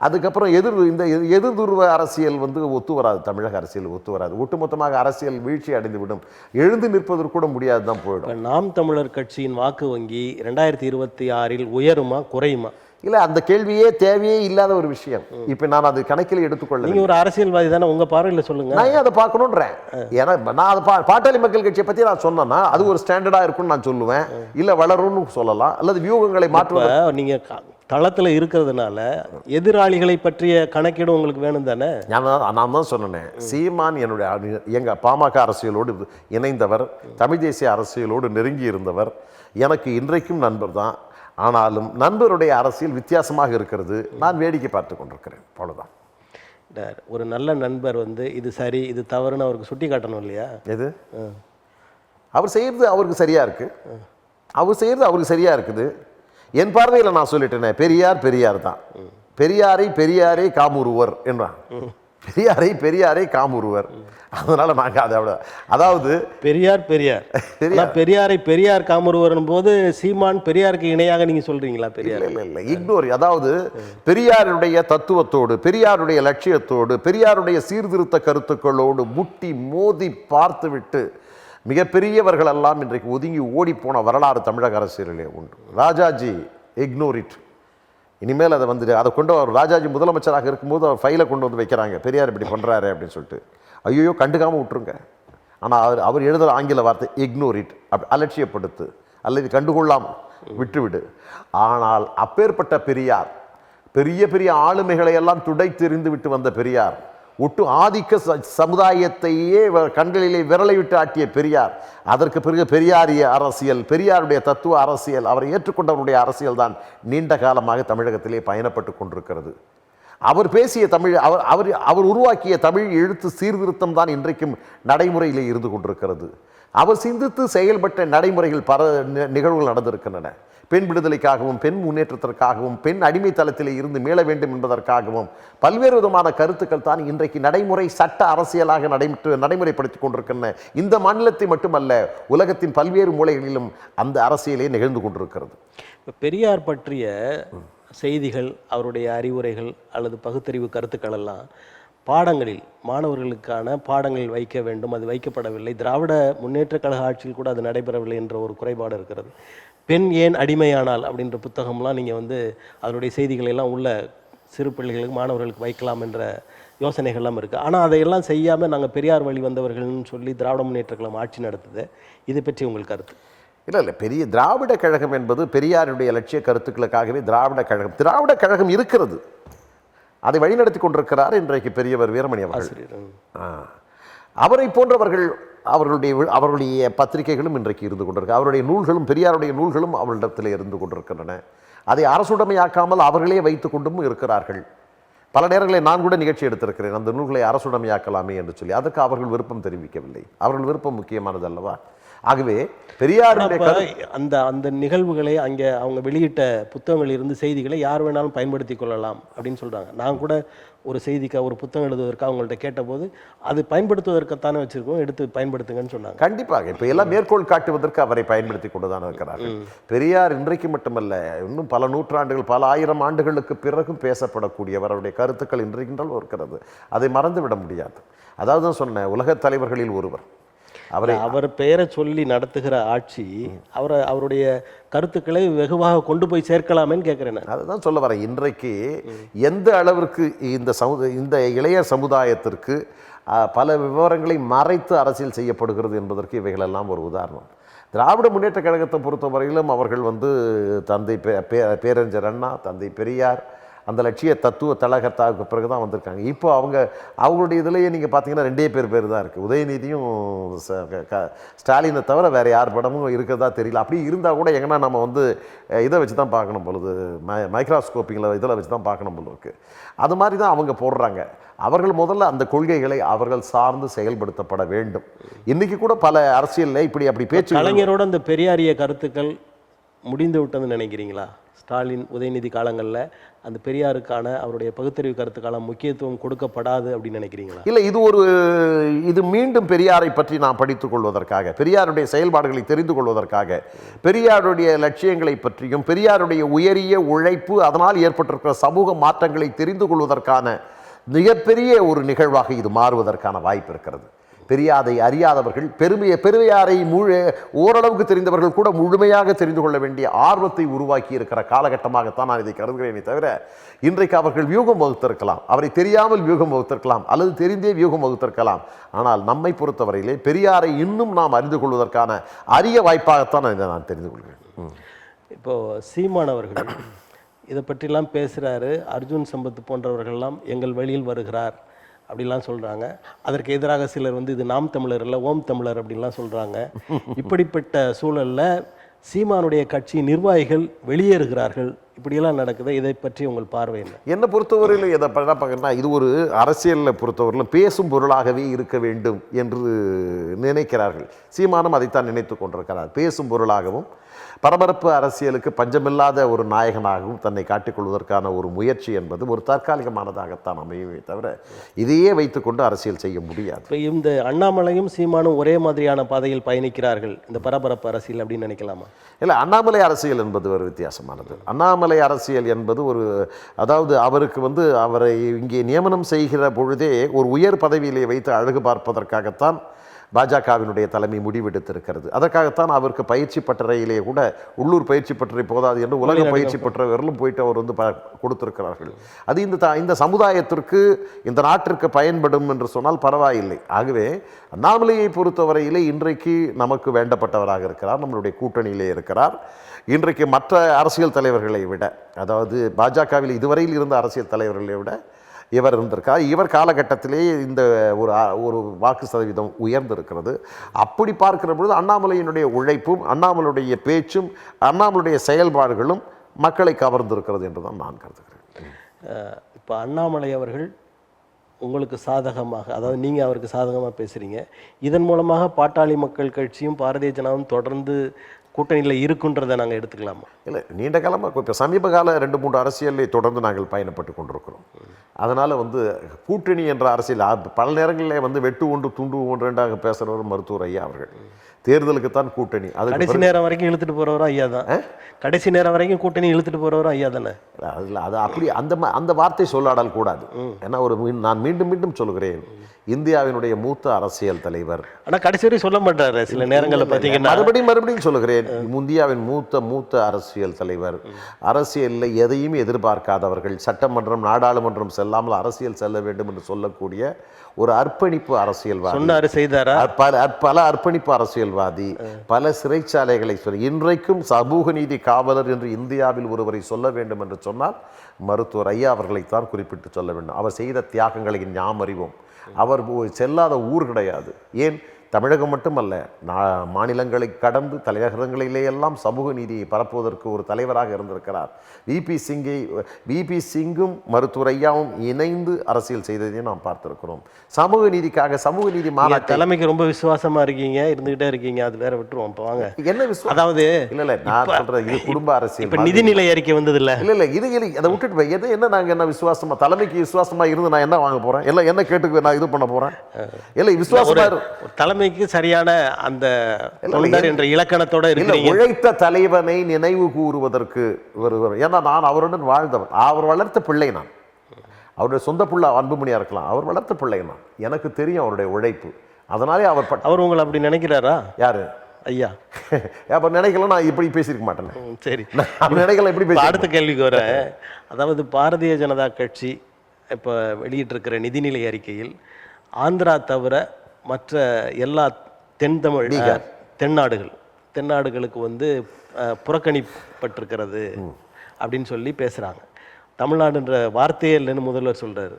அதுக்கப்புறம் இந்த எதிர்துருவ அரசியல் வந்து ஒத்து வராது, தமிழக அரசியல் ஒத்து வராது. ஒட்டுமொத்தமாக அரசியல் வீழ்ச்சி அடைந்துவிடும், எழுந்து நிற்பதற்கு கூட முடியாது தான் போயிடும். நாம் தமிழர் கட்சியின் வாக்கு வங்கி 2026 உயருமா குறையுமா? இல்லை, அந்த கேள்வியே தேவையே இல்லாத ஒரு விஷயம். இப்போ நான் அது கணக்கில் எடுத்துக்கொள்ள, நீங்கள் ஒரு அரசியல்வாதி தானே, உங்கள் பார்வையில் சொல்லுங்கள். நான் ஏன் அதை பார்க்கணுன்றேன்? ஏன்னா நான் அதை பாட்டாளி மக்கள் கட்சியை பற்றி நான் சொன்னேன்னா அது ஒரு ஸ்டாண்டர்டாக இருக்கும்னு நான் சொல்லுவேன், இல்லை வளரும்னு சொல்லலாம், அல்லது வியூகங்களை மாற்றுவ. நீங்கள் தளத்தில் இருக்கிறதுனால எதிராளிகளை பற்றிய கணக்கீடு உங்களுக்கு வேணும் தானே? நான் தான் சொன்னேன், சீமான் எங்கள் பாமக அரசியலோடு இணைந்தவர், தமிழ் தேசிய அரசியலோடு நெருங்கி இருந்தவர், எனக்கு இன்றைக்கும் நண்பர் தான். ஆனாலும் நண்பருடைய அரசியல் வித்தியாசமாக இருக்கிறது, நான் வேடிக்கை பார்த்து கொண்டிருக்கிறேன், அவ்வளோதான். ஒரு நல்ல நண்பர் வந்து இது சரி இது தவறுன்னு அவருக்கு சுட்டி காட்டணும் இல்லையா? எது அவர் செய்கிறது அவருக்கு சரியா இருக்கு, அவர் செய்கிறது அவருக்கு சரியா இருக்குது. என் பார்வையில் நான் சொல்லிட்டேனே, பெரியார் தான், பெரியாரை காமுறுவர் என்றான், பெரியாரை காமுறுவர். அதனால நாங்க அதாவது பெரியார் காமுறுவரும் போது சீமான் பெரியாருக்கு இணையாக நீங்க சொல்றீங்களா? பெரியார் இல்லை, இக்னோர். அதாவது பெரியாருடைய தத்துவத்தோடு, பெரியாருடைய லட்சியத்தோடு, பெரியாருடைய சீர்திருத்த கருத்துக்களோடு முட்டி மோதி பார்த்துவிட்டு மிகப்பெரியவர்கள் எல்லாம் இன்றைக்கு ஒதுங்கி ஓடி போன வரலாறு தமிழக அரசியலிலே உண்டு. Rajaji ignore it. இனிமேல் அதை அதை கொண்டு அவர் ராஜாஜி முதலமைச்சராக இருக்கும்போது அவர் ஃபைலை கொண்டு வந்து வைக்கிறாங்க, பெரியார் இப்படி பண்ணுறாரு அப்படின்னு சொல்லிட்டு. ஐயோ, கண்டுக்காமல் விட்டுருங்க. ஆனால் அவர் எழுதுகிற ஆங்கில வார்த்தை இக்னோர் இட், அலட்சியப்படுத்து அல்லது கண்டுகொள்ளாமல் விட்டுவிடு. ஆனால் அப்பேற்பட்ட பெரியார், பெரிய பெரிய ஆளுமைகளை எல்லாம் துடைத்தெறிந்து விட்டு வந்த பெரியார், ஒட்டு ஆதிக்க சமுதாயத்தையே கண்களிலே விரலை விட்டு ஆட்டிய பெரியார், அதற்கு பிறகு பெரியாரிய அரசியல், பெரியாருடைய தத்துவ அரசியல், அவரை ஏற்றுக்கொண்டவருடைய அரசியல் தான் நீண்ட காலமாக தமிழகத்திலே பயணப்பட்டு கொண்டிருக்கிறது. அவர் பேசிய தமிழ், அவர் உருவாக்கிய தமிழ் எழுத்து சீர்திருத்தம் தான் இன்றைக்கும் நடைமுறையிலே இருந்து கொண்டிருக்கிறது. அவர் சிந்தித்து செயல்பட்ட நடைமுறைகள் பல நிகழ்வுகள் நடந்திருக்கின்றன. பெண் விடுதலைக்காகவும், பெண் முன்னேற்றத்திற்காகவும், பெண் அடிமை தளத்திலே இருந்து மீள வேண்டும் என்பதற்காகவும் பல்வேறு விதமான கருத்துக்கள் தான் இன்றைக்கு நடைமுறை சட்ட அரசியலாக நடைமுறைப்படுத்திக் கொண்டிருக்கின்றன. இந்த மாநிலத்தை மட்டுமல்ல, உலகத்தின் பல்வேறு மூலைகளிலும் அந்த அரசியலே நிகழ்ந்து கொண்டிருக்கிறது. பெரியார் பற்றிய செய்திகள், அவருடைய அறிவுரைகள் அல்லது பகுத்தறிவு கருத்துக்கள் எல்லாம் பாடங்களில், மாணவர்களுக்கான பாடங்களில் வைக்க வேண்டும், அது வைக்கப்படவில்லை. திராவிட முன்னேற்ற கழக ஆட்சியில் கூட அது நடைபெறவில்லை என்ற ஒரு குறைபாடு இருக்கிறது. பெண் ஏன் அடிமையானால் அப்படின்ற புத்தகம்லாம் நீங்கள் அதனுடைய செய்திகளை எல்லாம் உள்ள சிறு பிள்ளைகளுக்கு, மாணவர்களுக்கு வைக்கலாம் என்ற யோசனைகள்லாம் இருக்குது. ஆனால் அதையெல்லாம் செய்யாமல் நாங்கள் பெரியார் வழி வந்தவர்கள்னு சொல்லி திராவிட முன்னேற்ற கழகம் ஆட்சி நடத்துது. இதை பற்றி உங்களுக்கு கருத்து? இல்லை, பெரிய திராவிட கழகம் என்பது பெரியாருடைய லட்சிய கருத்துக்களுக்காகவே திராவிட கழகம் இருக்கிறது. அதை வழிநடத்தி கொண்டிருக்கிறார் இன்றைக்கு பெரியவர் வீரமணி அவர்கள். அவரை போன்றவர்கள், அவர்களுடைய பத்திரிகைகளும் இன்றைக்கு இருந்து கொண்டிருக்கு, அவருடைய நூல்களும், பெரியாருடைய நூல்களும் அவர்களிடத்தில் இருந்து கொண்டிருக்கின்றன. அதை அரசுடைமையாக்காமல் அவர்களே வைத்து கொண்டும் இருக்கிறார்கள். பல நேரங்களில் நான் கூட நிகழ்ச்சி எடுத்திருக்கிறேன், அந்த நூல்களை அரசுடைமையாக்கலாமே என்று சொல்லி. அதற்கு அவர்கள் விருப்பம் தெரிவிக்கவில்லை. அவர்கள் விருப்பம் முக்கியமானது அல்லவா? ஆகவே பெரியாருடைய அந்த அந்த நிகழ்வுகளை அங்கே அவங்க வெளியிட்ட புத்தகங்கள் இருந்து செய்திகளை யார் வேணாலும் பயன்படுத்தி கொள்ளலாம் அப்படின்னு சொல்றாங்க. நான் கூட ஒரு செய்திக்கு ஒரு புத்தகம் எழுதுவதற்கு அவங்கள்ட்ட கேட்டபோது அது பயன்படுத்துவதற்குத்தானே வச்சிருக்கோம், எடுத்து பயன்படுத்துங்கன்னு சொன்னாங்க. கண்டிப்பாக இப்போ எல்லாம் மேற்கோள் காட்டுவதற்கு அவரை பயன்படுத்தி கொண்டுதான் இருக்கிறார்கள். பெரியார் இன்றைக்கு மட்டுமல்ல, இன்னும் பல நூற்றாண்டுகள், பல ஆயிரம் ஆண்டுகளுக்கு பிறகும் பேசப்படக்கூடியவர். அவருடைய கருத்துக்கள் இன்றைக்கு இருக்கிறது, அதை மறந்துவிட முடியாது. அதாவது தான் சொன்ன உலகத் தலைவர்களில் ஒருவர். அவர் பெயரை சொல்லி நடத்துகிற ஆட்சி அவருடைய கருத்துக்களை வெகுவாக கொண்டு போய் சேர்க்கலாமேன்னு கேட்கிறேன். அதுதான் சொல்ல வரேன். இன்றைக்கு எந்த அளவிற்கு இந்த இளைய சமுதாயத்திற்கு பல விவரங்களை மறைத்து அரசியல் செய்யப்படுகிறது என்பதற்கு இவைகளெல்லாம் ஒரு உதாரணம். திராவிட முன்னேற்ற கழகத்தை பொறுத்தவரையிலும் அவர்கள் தந்தை பேரறிஞர் அண்ணா, தந்தை பெரியார், அந்த லட்சிய தத்துவ தலகத்தாவுக்கு பிறகு தான் வந்திருக்காங்க. இப்போ அவங்களுடைய இதுலேயே நீங்கள் பார்த்தீங்கன்னா 2 பேர் தான் இருக்குது. உதயநிதியும் ஸ்டாலினை தவிர வேறு யார் படமும் இருக்கிறதா தெரியல. அப்படி இருந்தால் கூட எங்கன்னா நம்ம இதை வச்சு தான் பார்க்கணும் பொழுது, மைக்ரோஸ்கோப்பிங்கில் இதில் வச்சு தான் பார்க்கணும் போல இருக்குது. அது மாதிரி தான் அவங்க போடுறாங்க. அவர்கள் முதல்ல அந்த கொள்கைகளை அவர்கள் சார்ந்து செயல்படுத்தப்பட வேண்டும். இன்றைக்கி கூட பல அரசியலில் அப்படி பேச்சு கலைஞரோட அந்த பெரியாரிய கருத்துக்கள் முடிந்து விட்டதுன்னு நினைக்கிறீங்களா? ஸ்டாலின் உதயநிதி காலங்களில் அந்த பெரியாருக்கான அவருடைய பகுத்தறிவு கருத்துக்கான முக்கியத்துவம் கொடுக்கப்படாது அப்படின்னு நினைக்கிறீங்களா? இல்லை, இது மீண்டும் பெரியாரை பற்றி நாம் படித்துக் கொள்வதற்காக, பெரியாருடைய செயல்பாடுகளை தெரிந்து கொள்வதற்காக, பெரியாருடைய லட்சியங்களை பற்றியும், பெரியாருடைய உயரிய உழைப்பு, அதனால் ஏற்பட்டிருக்கிற சமூக மாற்றங்களை தெரிந்து கொள்வதற்கான மிகப்பெரிய ஒரு நிகழ்வாக இது மாறுவதற்கான வாய்ப்பு இருக்கிறது. பெரியாரை அறியாதவர்கள், பெரியாரை ஓரளவுக்கு தெரிந்தவர்கள் கூட முழுமையாக தெரிந்து கொள்ள வேண்டிய ஆர்வத்தை உருவாக்கி இருக்கிற காலகட்டமாகத்தான் நான் இதை கருதுகிறேனே தவிர, இன்றைக்கு அவர்கள் வியூகம் வகுத்திருக்கலாம், அவரை தெரியாமல் வியூகம் வகுத்திருக்கலாம், அல்லது தெரிந்தே வியூகம் வகுத்திருக்கலாம். ஆனால் நம்மை பொறுத்தவரையிலே பெரியாரை இன்னும் நாம் அறிந்து கொள்வதற்கான அரிய வாய்ப்பாகத்தான் இதை நான் தெரிந்து கொள்கிறேன். இப்போ சீமான் அவர்கள் இதை பற்றிலாம் பேசுகிறாரு. அர்ஜுன் சம்பத் போன்றவர்கள்லாம் எங்கள் வழியில் வருகிறார் அப்படிலாம் சொல்கிறாங்க. அதற்கு எதிராக சிலர் இது நாம் தமிழர் இல்லை ஓம் தமிழர் அப்படின்லாம் சொல்கிறாங்க. இப்படிப்பட்ட சூழலில் சீமானுடைய கட்சி நிர்வாகிகள் வெளியேறுகிறார்கள், இப்படியெல்லாம் நடக்குது. இதை பற்றி உங்கள் பார்வை என்ன? என்னை பொறுத்தவரையில் இதை பார்க்கணும்னா, இது ஒரு அரசியலில் பொறுத்தவரையிலும் பேசும் பொருளாகவே இருக்க வேண்டும் என்று நினைக்கிறார்கள். சீமானும் அதைத்தான் நினைத்து கொண்டிருக்கிறார். பேசும் பொருளாகவும் பரபரப்பு அரசியலுக்கு பஞ்சமில்லாத ஒரு நாயகனாகவும் தன்னை காட்டிக்கொள்வதற்கான ஒரு முயற்சி என்பது ஒரு தற்காலிகமானதாகத்தான் அமையுமே தவிர இதையே வைத்துக்கொண்டு அரசியல் செய்ய முடியாது. இப்போ இந்த அண்ணாமலையும் சீமானும் ஒரே மாதிரியான பாதையில் பயணிக்கிறார்கள் இந்த பரபரப்பு அரசியல் அப்படின்னு நினைக்கலாமா? இல்லை, அண்ணாமலை அரசியல் என்பது ஒரு வித்தியாசமானது. அண்ணாமலை அரசியல் என்பது அதாவது அவருக்கு அவரை இங்கே நியமனம் செய்கிற பொழுதே ஒரு உயர் பதவியிலே வைத்து அழகு பார்ப்பதற்காகத்தான் பாஜகவினுடைய தலைமை முடிவெடுத்திருக்கிறது. அதற்காகத்தான் அவருக்கு பயிற்சி பட்டறையிலே கூட உள்ளூர் பயிற்சி பட்டறை போதாது என்று உலக பயிற்சி பட்டறைவர்களும் போயிட்டு அவர் கொடுத்திருக்கிறார்கள். அது இந்த சமுதாயத்திற்கு, இந்த நாட்டிற்கு பயன்படும் என்று சொன்னால் பரவாயில்லை. ஆகவே அண்ணாமலையை பொறுத்தவரையிலே இன்றைக்கு நமக்கு வேண்டப்பட்டவராக இருக்கிறார், நம்மளுடைய கூட்டணியிலே இருக்கிறார். இன்றைக்கு மற்ற அரசியல் தலைவர்களை விட, அதாவது பாஜகவில் இதுவரையில் இருந்த அரசியல் தலைவர்களை விட இவர் இருந்திருக்கார். இவர் காலகட்டத்திலே இந்த ஒரு வாக்கு சதவீதம் உயர்ந்திருக்கிறது. அப்படி பார்க்கிற பொழுது அண்ணாமலையினுடைய உழைப்பும், அண்ணாமலையுடைய பேச்சும், அண்ணாமலையுடைய செயல்பாடுகளும் மக்களை கவர்ந்திருக்கிறது என்று தான் நான் கருதுகிறேன். இப்போ அண்ணாமலை அவர்கள் உங்களுக்கு சாதகமாக, அதாவது நீங்கள் அவருக்கு சாதகமாக பேசுகிறீங்க, இதன் மூலமாக பாட்டாளி மக்கள் கட்சியும் பாரதிய ஜனதாவும் தொடர்ந்து கூட்டணியில் இருக்குன்றதை நாங்கள் எடுத்துக்கலாமா? இல்லை, நீண்ட காலமாக இப்போ சமீப கால 2-3 அரசியலை தொடர்ந்து நாங்கள் பயணப்பட்டு கொண்டிருக்கிறோம். அதனால் கூட்டணி என்ற அரசியல் பல நேரங்களில் வெட்டு ஒன்று துண்டு ஒன்றாக பேசுகிறவர் மருத்துவர் ஐயா அவர்கள். தேர்தலுக்குத்தான் கூட்டணி, அது கடைசி நேரம் வரைக்கும் இழுத்துட்டு போகிறவரும் ஐயா தான். கடைசி நேரம் வரைக்கும் கூட்டணி இழுத்துட்டு போகிறவரும் ஐயா தானே. அது அப்படி அந்த வார்த்தை சொல்லாடல் கூடாது. ஏன்னா நான் மீண்டும் மீண்டும் சொல்கிறேன், இந்தியாவினுடைய மூத்த அரசியல் தலைவர். ஆனால் கடைசி வரை சொல்ல மாட்டாரு சில நேரங்களில் பார்த்தீங்கன்னா. மறுபடியும் சொல்லுகிறேன், இந்தியாவின் மூத்த அரசியல் தலைவர். அரசியலில் எதையும் எதிர்பார்க்காதவர்கள், சட்டமன்றம் நாடாளுமன்றம் செல்லாமல் அரசியல் செல்ல வேண்டும் என்று சொல்லக்கூடிய ஒரு அர்ப்பணிப்பு அரசியல்வாதி. சொன்னாரு, செய்தாரா? பல அர்ப்பணிப்பு அரசியல்வாதி, பல சிறைச்சாலைகளை இன்றைக்கும் சமூக நீதி காவலர் என்று இந்தியாவில் ஒருவரை சொல்ல வேண்டும் என்று சொன்னால் மருத்துவர் ஐயா அவர்களைத்தான் குறிப்பிட்டு சொல்ல வேண்டும். அவர் செய்த தியாகங்களை ஞாபகம் அறிவோம். அவர் செல்லாத ஊர் கிடையாது. ஏன், தமிழகம் மட்டுமல்ல, மாநிலங்களை கடந்து தலைநகரங்களிலே எல்லாம் சமூக நீதியை பரப்புவதற்கு ஒரு தலைவராக இருந்திருக்கிறார். விபி சிங்கும் மருத்துவர் ஐயாவும் இணைந்து அரசியல் செய்ததையும் நாம் பார்த்திருக்கிறோம். சமூக நீதிக்காக சமூக நீதி மாநாட்டு தலைமைக்கு ரொம்ப விசுவாசமா இருக்கீங்க, இருந்துகிட்டே இருக்கீங்க, அது வேற விட்டுருவோம். இப்போ வாங்க, என்ன விசுவாசம்? அதாவது இல்ல நான் சொல்றது இது குடும்ப அரசியல். இப்ப நிதிநிலை அறிக்கை வந்தது இல்ல இல்ல இது அதை விட்டுட்டு எது என்ன நாங்க என்ன விசுவாசமா தலைமைக்கு விசுவாசமா இருந்து நான் என்ன வாங்க போறேன்? இல்ல என்ன கேட்டு நான் இது பண்ண போறேன்? இல்ல விசுவாசமா ஒரு தலைமைக்கு சரியான அந்த தொண்டர் என்ற இலக்கணத்தோட இருக்கிறீங்க. உழைத்த தலைவனை நினைவு கூறுவதற்கு ஏன்னா நான் அவருடன் வாழ்ந்தவன். அவர் வளர்த்த பிள்ளை நான். அவருடைய சொந்த பிள்ளை அன்புமணியா இருக்கலாம், அவர் வளர்த்த பிள்ளை நான். எனக்கு தெரியும் அவருடைய உழைப்பு. அதனாலே அவர் உங்களை அப்படி நினைக்கிறாரா? யாரு ஐயா? அப்ப நினைக்கல நான் இப்படி பேசியிருக்க மாட்டேன். சரி, நினைக்கல இப்படி பேச. அடுத்த கேள்விக்கு வரேன். அதாவது பாரதிய ஜனதா கட்சி இப்போ வெளியிட்டிருக்கிற நிதிநிலை அறிக்கையில் ஆந்திரா தவிர மற்ற எல்லா தென்னாடுகளுக்கு வந்து புறக்கணிப்பட்டிருக்கிறது அப்படின்னு சொல்லி பேசுகிறாங்க. தமிழ்நாடுன்ற வார்த்தையே இல்லைன்னு முதல்வர் சொல்கிறாரு.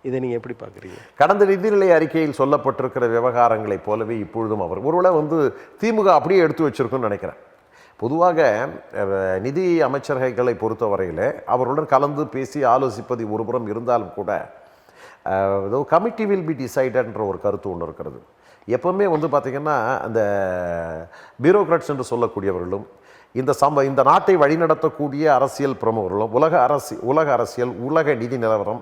இதை நீங்கள் எப்படி பார்க்குறீங்க? கடந்த நிதிநிலை அறிக்கையில் சொல்லப்பட்டிருக்கிற விவகாரங்களைப் போலவே இப்பொழுதும் அவர் ஒருவேளை வந்து திமுக அப்படியே எடுத்து வச்சிருக்குன்னு நினைக்கிறேன். பொதுவாக நிதி அமைச்சர்களை பொறுத்தவரையில் அவருடன் கலந்து பேசி ஆலோசிப்பது ஒருபுறம் இருந்தாலும் கூட கமிட்டி வில் பி டிசைடட்ன்ற ஒரு கருத்து ஒன்று இருக்கிறது. எப்பவுமே வந்து பார்த்திங்கன்னா அந்த பியூரோக்ராட்ஸ் என்று சொல்லக்கூடியவர்களும் இந்த நாட்டை வழிநடத்தக்கூடிய அரசியல் பிரமுகர்களும் உலக அரசியல், உலக நிதி நிலவரம்,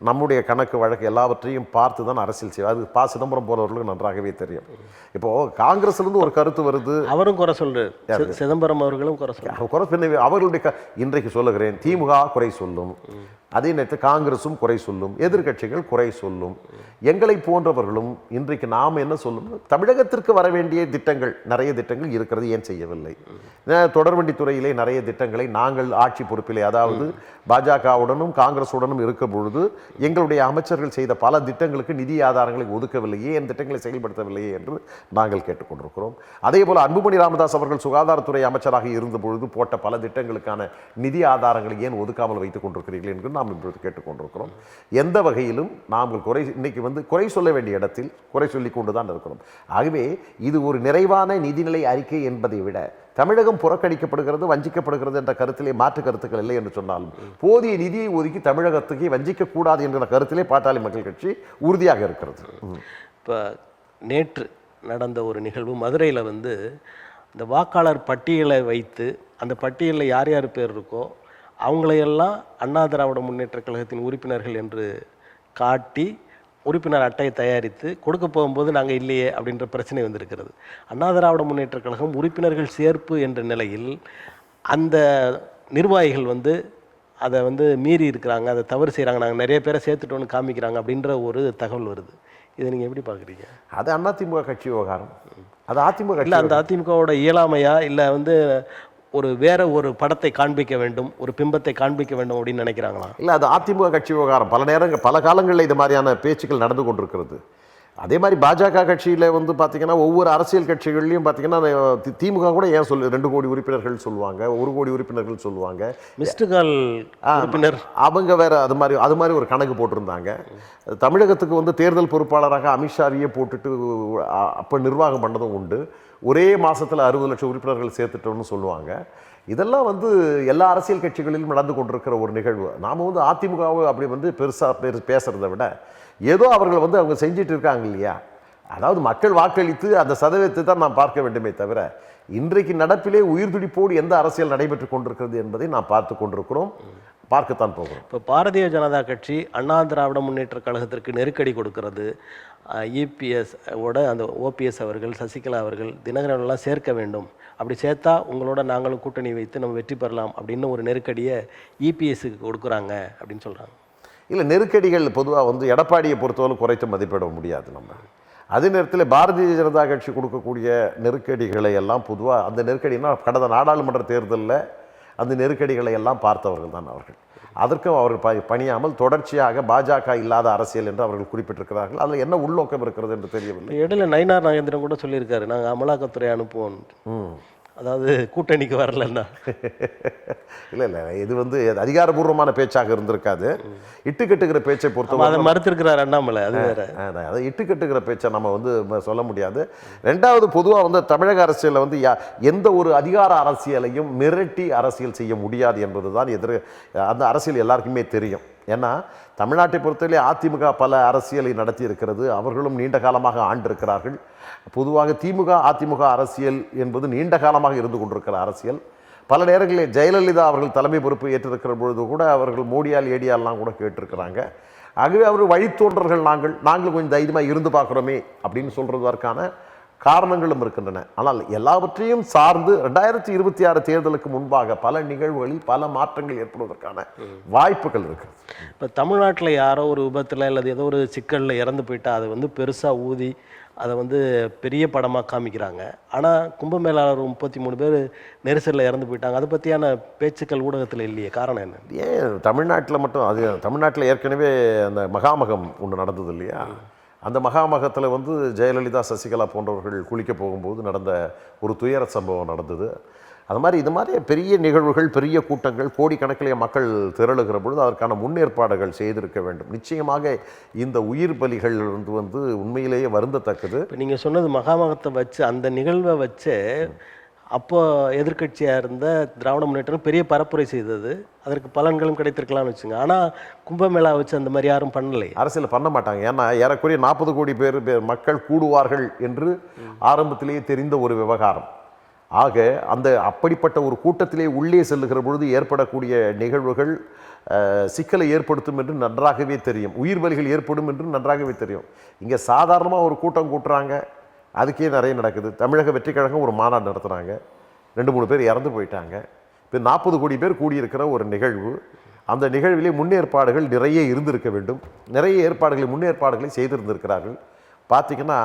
நம்முடைய கணக்கு வழக்கு எல்லாவற்றையும் பார்த்து தான் அரசியல் செய்வார். அது ப. சிதம்பரம் போன்றவர்களுக்கு நன்றாகவே தெரியும். இப்போது காங்கிரஸ்லேருந்து ஒரு கருத்து வருது, அவரும் குறை சொல்றாரு, சிதம்பரம் அவர்களும் குறை சொல்றாரு. அவர்களுடைய இன்றைக்கு சொல்லுகிறேன், திமுக குறை சொல்லும், அதே நேரத்தில் காங்கிரஸும் குறை சொல்லும், எதிர்கட்சிகள் குறை சொல்லும். எங்களை போன்றவர்களும் இன்றைக்கு நாம் என்ன சொல்லணும், தமிழகத்திற்கு வர வேண்டிய திட்டங்கள் நிறைய திட்டங்கள் இருக்கிறது, ஏன் செய்யவில்லை? தொடர்வண்டி துறையிலே நிறைய திட்டங்களை நாங்கள் ஆட்சி பொறுப்பிலே, அதாவது பாஜகவுடனும் காங்கிரஸுடனும் இருக்கும் பொழுது எங்களுடைய அமைச்சர்கள் செய்த பல திட்டங்களுக்கு நிதி ஆதாரங்களை ஒதுக்கவில்லையே, என் திட்டங்களை செயல்படுத்தவில்லையே என்று நாங்கள் கேட்டுக்கொண்டிருக்கிறோம். அதே போல் அன்புமணி ராமதாஸ் அவர்கள் சுகாதாரத்துறை அமைச்சராக இருந்த பொழுது போட்ட பல திட்டங்களுக்கான நிதி ஆதாரங்களை ஏன் ஒதுக்காமல் வைத்துக் கொண்டிருக்கிறீர்கள் என்று நாம் இப்பொழுது கேட்டுக்கொண்டிருக்கிறோம். எந்த வகையிலும் நாங்கள் இன்னைக்கு வந்து குறை சொல்ல வேண்டிய இடத்தில் குறை சொல்லிக் கொண்டுதான் இருக்கிறோம். ஆகவே இது ஒரு நிறைவான நிதிநிலை அறிக்கை என்பதை விட தமிழகம் புறக்கணிக்கப்படுகிறது, வஞ்சிக்கப்படுகிறது என்ற கருத்திலே மாற்று கருத்துக்கள் இல்லை என்று சொன்னாலும் போதிய நிதியை ஒதுக்கி தமிழகத்துக்கு வஞ்சிக்க கூடாது என்கிற கருத்திலே பாட்டாளி மக்கள் கட்சி உறுதியாக இருக்கிறது. இப்போ நேற்று நடந்த ஒரு நிகழ்வு மதுரையில் வந்து இந்த வாக்காளர் பட்டியலை வைத்து அந்த பட்டியலில் யார் யார் பேர் இருக்கோ அவங்களையெல்லாம் அண்ணா திராவிட முன்னேற்ற கழகத்தின் உறுப்பினர்கள் என்று காட்டி உறுப்பினர் அட்டையை தயாரித்து கொடுக்க போகும்போது நாங்கள் இல்லையே அப்படின்ற பிரச்சனை வந்திருக்கிறது. அண்ணா திராவிட முன்னேற்ற கழகம் உறுப்பினர்கள் சேர்ப்பு என்ற நிலையில் அந்த நிர்வாகிகள் வந்து அதை வந்து மீறி இருக்கிறாங்க, அதை தவறு செய்கிறாங்க, நாங்கள் நிறைய பேரை சேர்த்துட்டோன்னு காமிக்கிறாங்க அப்படின்ற ஒரு தகவல் வருது. இதை நீங்கள் எப்படி பார்க்குறீங்க? அது அதிமுக கட்சி விவகாரம். அது அதிமுக இல்லை, அந்த அதிமுகவோட இயலாமையா இல்லை வந்து வேற ஒரு படத்தை காண்பிக்க வேண்டும், ஒரு பிம்பத்தை காண்பிக்க வேண்டும் அப்படின்னு நினைக்கிறாங்களா? இல்லை, அது அதிமுக கட்சி விவகாரம். பல காலங்களில் இது மாதிரியான பேச்சுக்கள் நடந்து கொண்டிருக்கிறது. அதே மாதிரி பாஜக கட்சியில் வந்து பார்த்திங்கன்னா ஒவ்வொரு அரசியல் கட்சிகள்லையும் பார்த்திங்கன்னா திமுக கூட ஏன் 2 கோடி உறுப்பினர்கள் சொல்லுவாங்க, 1 கோடி உறுப்பினர்கள் சொல்லுவாங்க, மிஸ்டு கால் உறுப்பினர் அவங்க வேற அது மாதிரி ஒரு கணக்கு போட்டிருந்தாங்க. தமிழகத்துக்கு வந்து தேர்தல் பொறுப்பாளராக அமித்ஷாவையே போட்டுட்டு அப்போ நிர்வாகம் பண்ணதும் உண்டு. ஒரே மாதத்தில் 60 லட்சம் உறுப்பினர்கள் சேர்த்துட்டோம்னு சொல்லுவாங்க. இதெல்லாம் வந்து எல்லா அரசியல் கட்சிகளிலும் நடந்து கொண்டிருக்கிற ஒரு நிகழ்வு. நாம் வந்து அதிமுகவை அப்படி வந்து பெருசாக பேசுகிறத விட ஏதோ அவர்கள் வந்து அவங்க செஞ்சிட்டு இருக்காங்க இல்லையா, அதாவது மக்கள் வாக்களித்து அந்த சதவீதத்தை தான் நாம் பார்க்க வேண்டுமே தவிர இன்றைக்கு நடப்பிலே உயிர் துடிப்போடு எந்த அரசியல் நடைபெற்று கொண்டிருக்கிறது என்பதை நாம் பார்த்து கொண்டிருக்கிறோம், பார்க்கத்தான் போகிறோம். இப்போ பாரதிய ஜனதா கட்சி அண்ணா திராவிட முன்னேற்ற கழகத்திற்கு நெருக்கடி கொடுக்கிறது. இபிஎஸ் ஓட அந்த ஓபிஎஸ் அவர்கள், சசிகலா அவர்கள், தினகரன்லாம் சேர்க்க வேண்டும், அப்படி சேர்த்தா உங்களோட நாங்களும் கூட்டணி வைத்து நம்ம வெற்றி பெறலாம் அப்படின்னு ஒரு நெருக்கடியை இபிஎஸ்க்கு கொடுக்குறாங்க அப்படின்னு சொல்கிறாங்க. இல்லை, நெருக்கடிகள் பொதுவாக வந்து எடப்பாடியை பொறுத்தவரை குறைத்து மதிப்பிட முடியாது நம்ம. அதே நேரத்தில் பாரதிய ஜனதா கட்சி கொடுக்கக்கூடிய நெருக்கடிகளை எல்லாம் பொதுவாக அந்த நெருக்கடினா கடந்த நாடாளுமன்ற தேர்தலில் அந்த நெருக்கடிகளை எல்லாம் பார்த்தவர்கள் தான் அவர்கள். அதற்கும் அவர்கள் பணியாமல் தொடர்ச்சியாக பாஜக இல்லாத அரசியல் என்று அவர்கள் குறிப்பிட்டிருக்கிறார்கள். அதில் என்ன உள்நோக்கம் இருக்கிறது என்று தெரியவில்லை. இடையில நயினார் நாகேந்திரன் கூட சொல்லியிருக்காரு, நாங்கள் அமலாக்கத்துறை அனுப்புவோம். அதாவது கூட்டணிக்கு வரலன்னா. இல்லை இல்லை, இது வந்து அதிகாரபூர்வமான பேச்சாக இருந்திருக்காது. இட்டுக்கட்டுகிற பேச்சை பொறுத்தவரை அதை மறுத்திருக்கிறார் அண்ணாமலை, அது வேற. அதை இட்டுக்கட்டுகிற பேச்சை நம்ம வந்து சொல்ல முடியாது. ரெண்டாவது, பொதுவாக வந்து தமிழக அரசியலில் வந்து எந்த ஒரு அதிகார அரசியலையும் மிரட்டி அரசியல் செய்ய முடியாது என்பது தான் அந்த அரசியல் எல்லாருக்குமே தெரியும். ஏன்னா தமிழ்நாட்டை பொறுத்தவரை அதிமுக பல அரசியலை நடத்தி இருக்கிறது. அவர்களும் நீண்ட காலமாக ஆண்டிருக்கிறார்கள். பொதுவாக திமுக அதிமுக அரசியல் என்பது நீண்ட காலமாக இருந்து கொண்டிருக்கிற அரசியல். பல நேரங்களில் ஜெயலலிதா அவர்கள் தலைமை பொறுப்பு ஏற்றிருக்கிற பொழுது கூட அவர்கள் மோடியால் ஏடியால்லாம் கூட கேட்டிருக்கிறாங்க. ஆகவே அவர் வழித்தோன்றர்கள் நாங்கள் கொஞ்சம் தைரியமாக இருந்து பார்க்குறோமே அப்படின்னு சொல்கிறதற்கான காரணங்களும் இருக்கின்றன. ஆனால் எல்லாவற்றையும் சார்ந்து 2026 தேர்தலுக்கு முன்பாக பல நிகழ்வுகளில் பல மாற்றங்கள் ஏற்படுவதற்கான வாய்ப்புகள் இருக்குது. இப்போ தமிழ்நாட்டில் யாரோ ஒரு விபத்தில் அல்லது ஏதோ ஒரு சிக்கலில் இறந்து போயிட்டா அதை வந்து பெருசாக ஊதி அதை வந்து பெரிய படமாக காமிக்கிறாங்க. ஆனால் கும்பமேளாளர் 33 பேர் நெரிசலில் இறந்து போயிட்டாங்க, அதை பற்றியான பேச்சுக்கள் ஊடகத்தில் இல்லையே. காரணம் என்ன? ஏன் தமிழ்நாட்டில் மட்டும்? அது தமிழ்நாட்டில் ஏற்கனவே அந்த மகாமகம் ஒன்று நடந்தது இல்லையா? அந்த மகாமகத்தில் வந்து ஜெயலலிதா சசிகலா போன்றவர்கள் குளிக்க போகும்போது நடந்த ஒரு துயர சம்பவம் நடந்தது. அது மாதிரி இது மாதிரி பெரிய நிகழ்வுகள், பெரிய கூட்டங்கள், கோடிக்கணக்கிலே மக்கள் திரளுகிற பொழுது அதற்கான முன்னேற்பாடுகள் செய்திருக்க வேண்டும். நிச்சயமாக இந்த உயிர் பலிகள் வந்து உண்மையிலேயே வருந்தத்தக்கது. இப்போ நீங்கள் சொன்னது மகாமகத்தை வச்சு, அந்த நிகழ்வை வச்சு அப்போ எதிர்க்கட்சியாக இருந்த திராவிட முன்னேற்றம் பெரிய பரப்புரை செய்தது, அதற்கு பலன்களும் கிடைத்திருக்கலாம்னு வச்சுங்க. ஆனால் கும்பமேளா வச்சு அந்த மாதிரி யாரும் பண்ணலை, அரசியல் பண்ண மாட்டாங்க. ஏன்னா ஏறக்குறைய 40 கோடி பேர் மக்கள் கூடுவார்கள் என்று ஆரம்பத்திலேயே தெரிந்த ஒரு விவகாரம். ஆக அந்த அப்படிப்பட்ட ஒரு கூட்டத்திலே உள்ளே செல்லுகிற பொழுது ஏற்படக்கூடிய நிகழ்வுகள் சிக்கலை ஏற்படுத்தும் என்று நன்றாகவே தெரியும். உயிர் பலிகள் ஏற்படும் என்று நன்றாகவே தெரியும். இங்கே சாதாரணமாக ஒரு கூட்டம் கூட்டுறாங்க, அதுக்கே நிறைய நடக்குது. தமிழக வெற்றி கழகம் ஒரு மாநாடு நடத்துகிறாங்க, 2-3 பேர் இறந்து போயிட்டாங்க. இப்போ 40 கோடி பேர் கூடியிருக்கிற ஒரு நிகழ்வு. அந்த நிகழ்விலே முன்னேற்பாடுகள் நிறைய இருந்திருக்க வேண்டும். நிறைய முன்னேற்பாடுகளை செய்திருந்திருக்கிறார்கள். பார்த்திங்கன்னா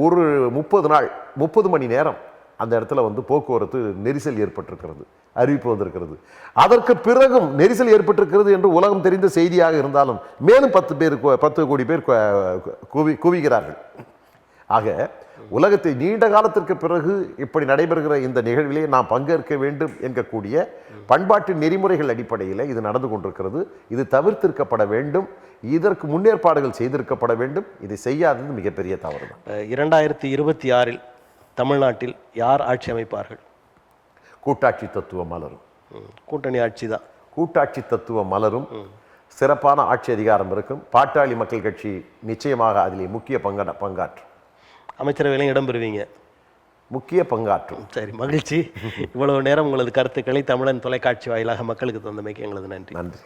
ஒரு 30 மணி நேரம் அந்த இடத்துல வந்து போக்குவரத்து நெரிசல் ஏற்பட்டிருக்கிறது, அறிவிப்பு வந்திருக்கிறது. அதற்கு பிறகும் நெரிசல் ஏற்பட்டிருக்கிறது என்று உலகம் தெரிந்த செய்தியாக இருந்தாலும் மேலும் 10 கோடி பேர் குவிகிறார்கள். ஆக உலகத்தை நீண்ட காலத்திற்கு பிறகு இப்படி நடைபெறுகிற இந்த நிகழ்விலே நாம் பங்கேற்க வேண்டும் என்கக்கூடிய பண்பாட்டு நெறிமுறைகள் அடிப்படையில் இது நடந்து கொண்டிருக்கிறது. இது தவிர்த்திருக்கப்பட வேண்டும், இதற்கு முன்னேற்பாடுகள் செய்திருக்கப்பட வேண்டும். இதை செய்யாதது மிகப்பெரிய தவறு தான். 2026 தமிழ்நாட்டில் யார் ஆட்சி அமைப்பார்கள்? கூட்டாட்சி தத்துவம் மலரும். கூட்டணி ஆட்சி தான். கூட்டாட்சி தத்துவம் மலரும். சிறப்பான ஆட்சி அதிகாரம் இருக்கும். பாட்டாளி மக்கள் கட்சி நிச்சயமாக அதிலே முக்கிய பங்காற்றும். அமைச்சரவையிலும் இடம்பெறுவீங்க? முக்கிய பங்காற்றும். சரி, மகிழ்ச்சி. இவ்வளவு நேரம் உங்களது கருத்துக்களை தமிழன் தொலைக்காட்சி வாயிலாக மக்களுக்கு தந்தமைக்கு எங்களது நன்றி. நன்றி.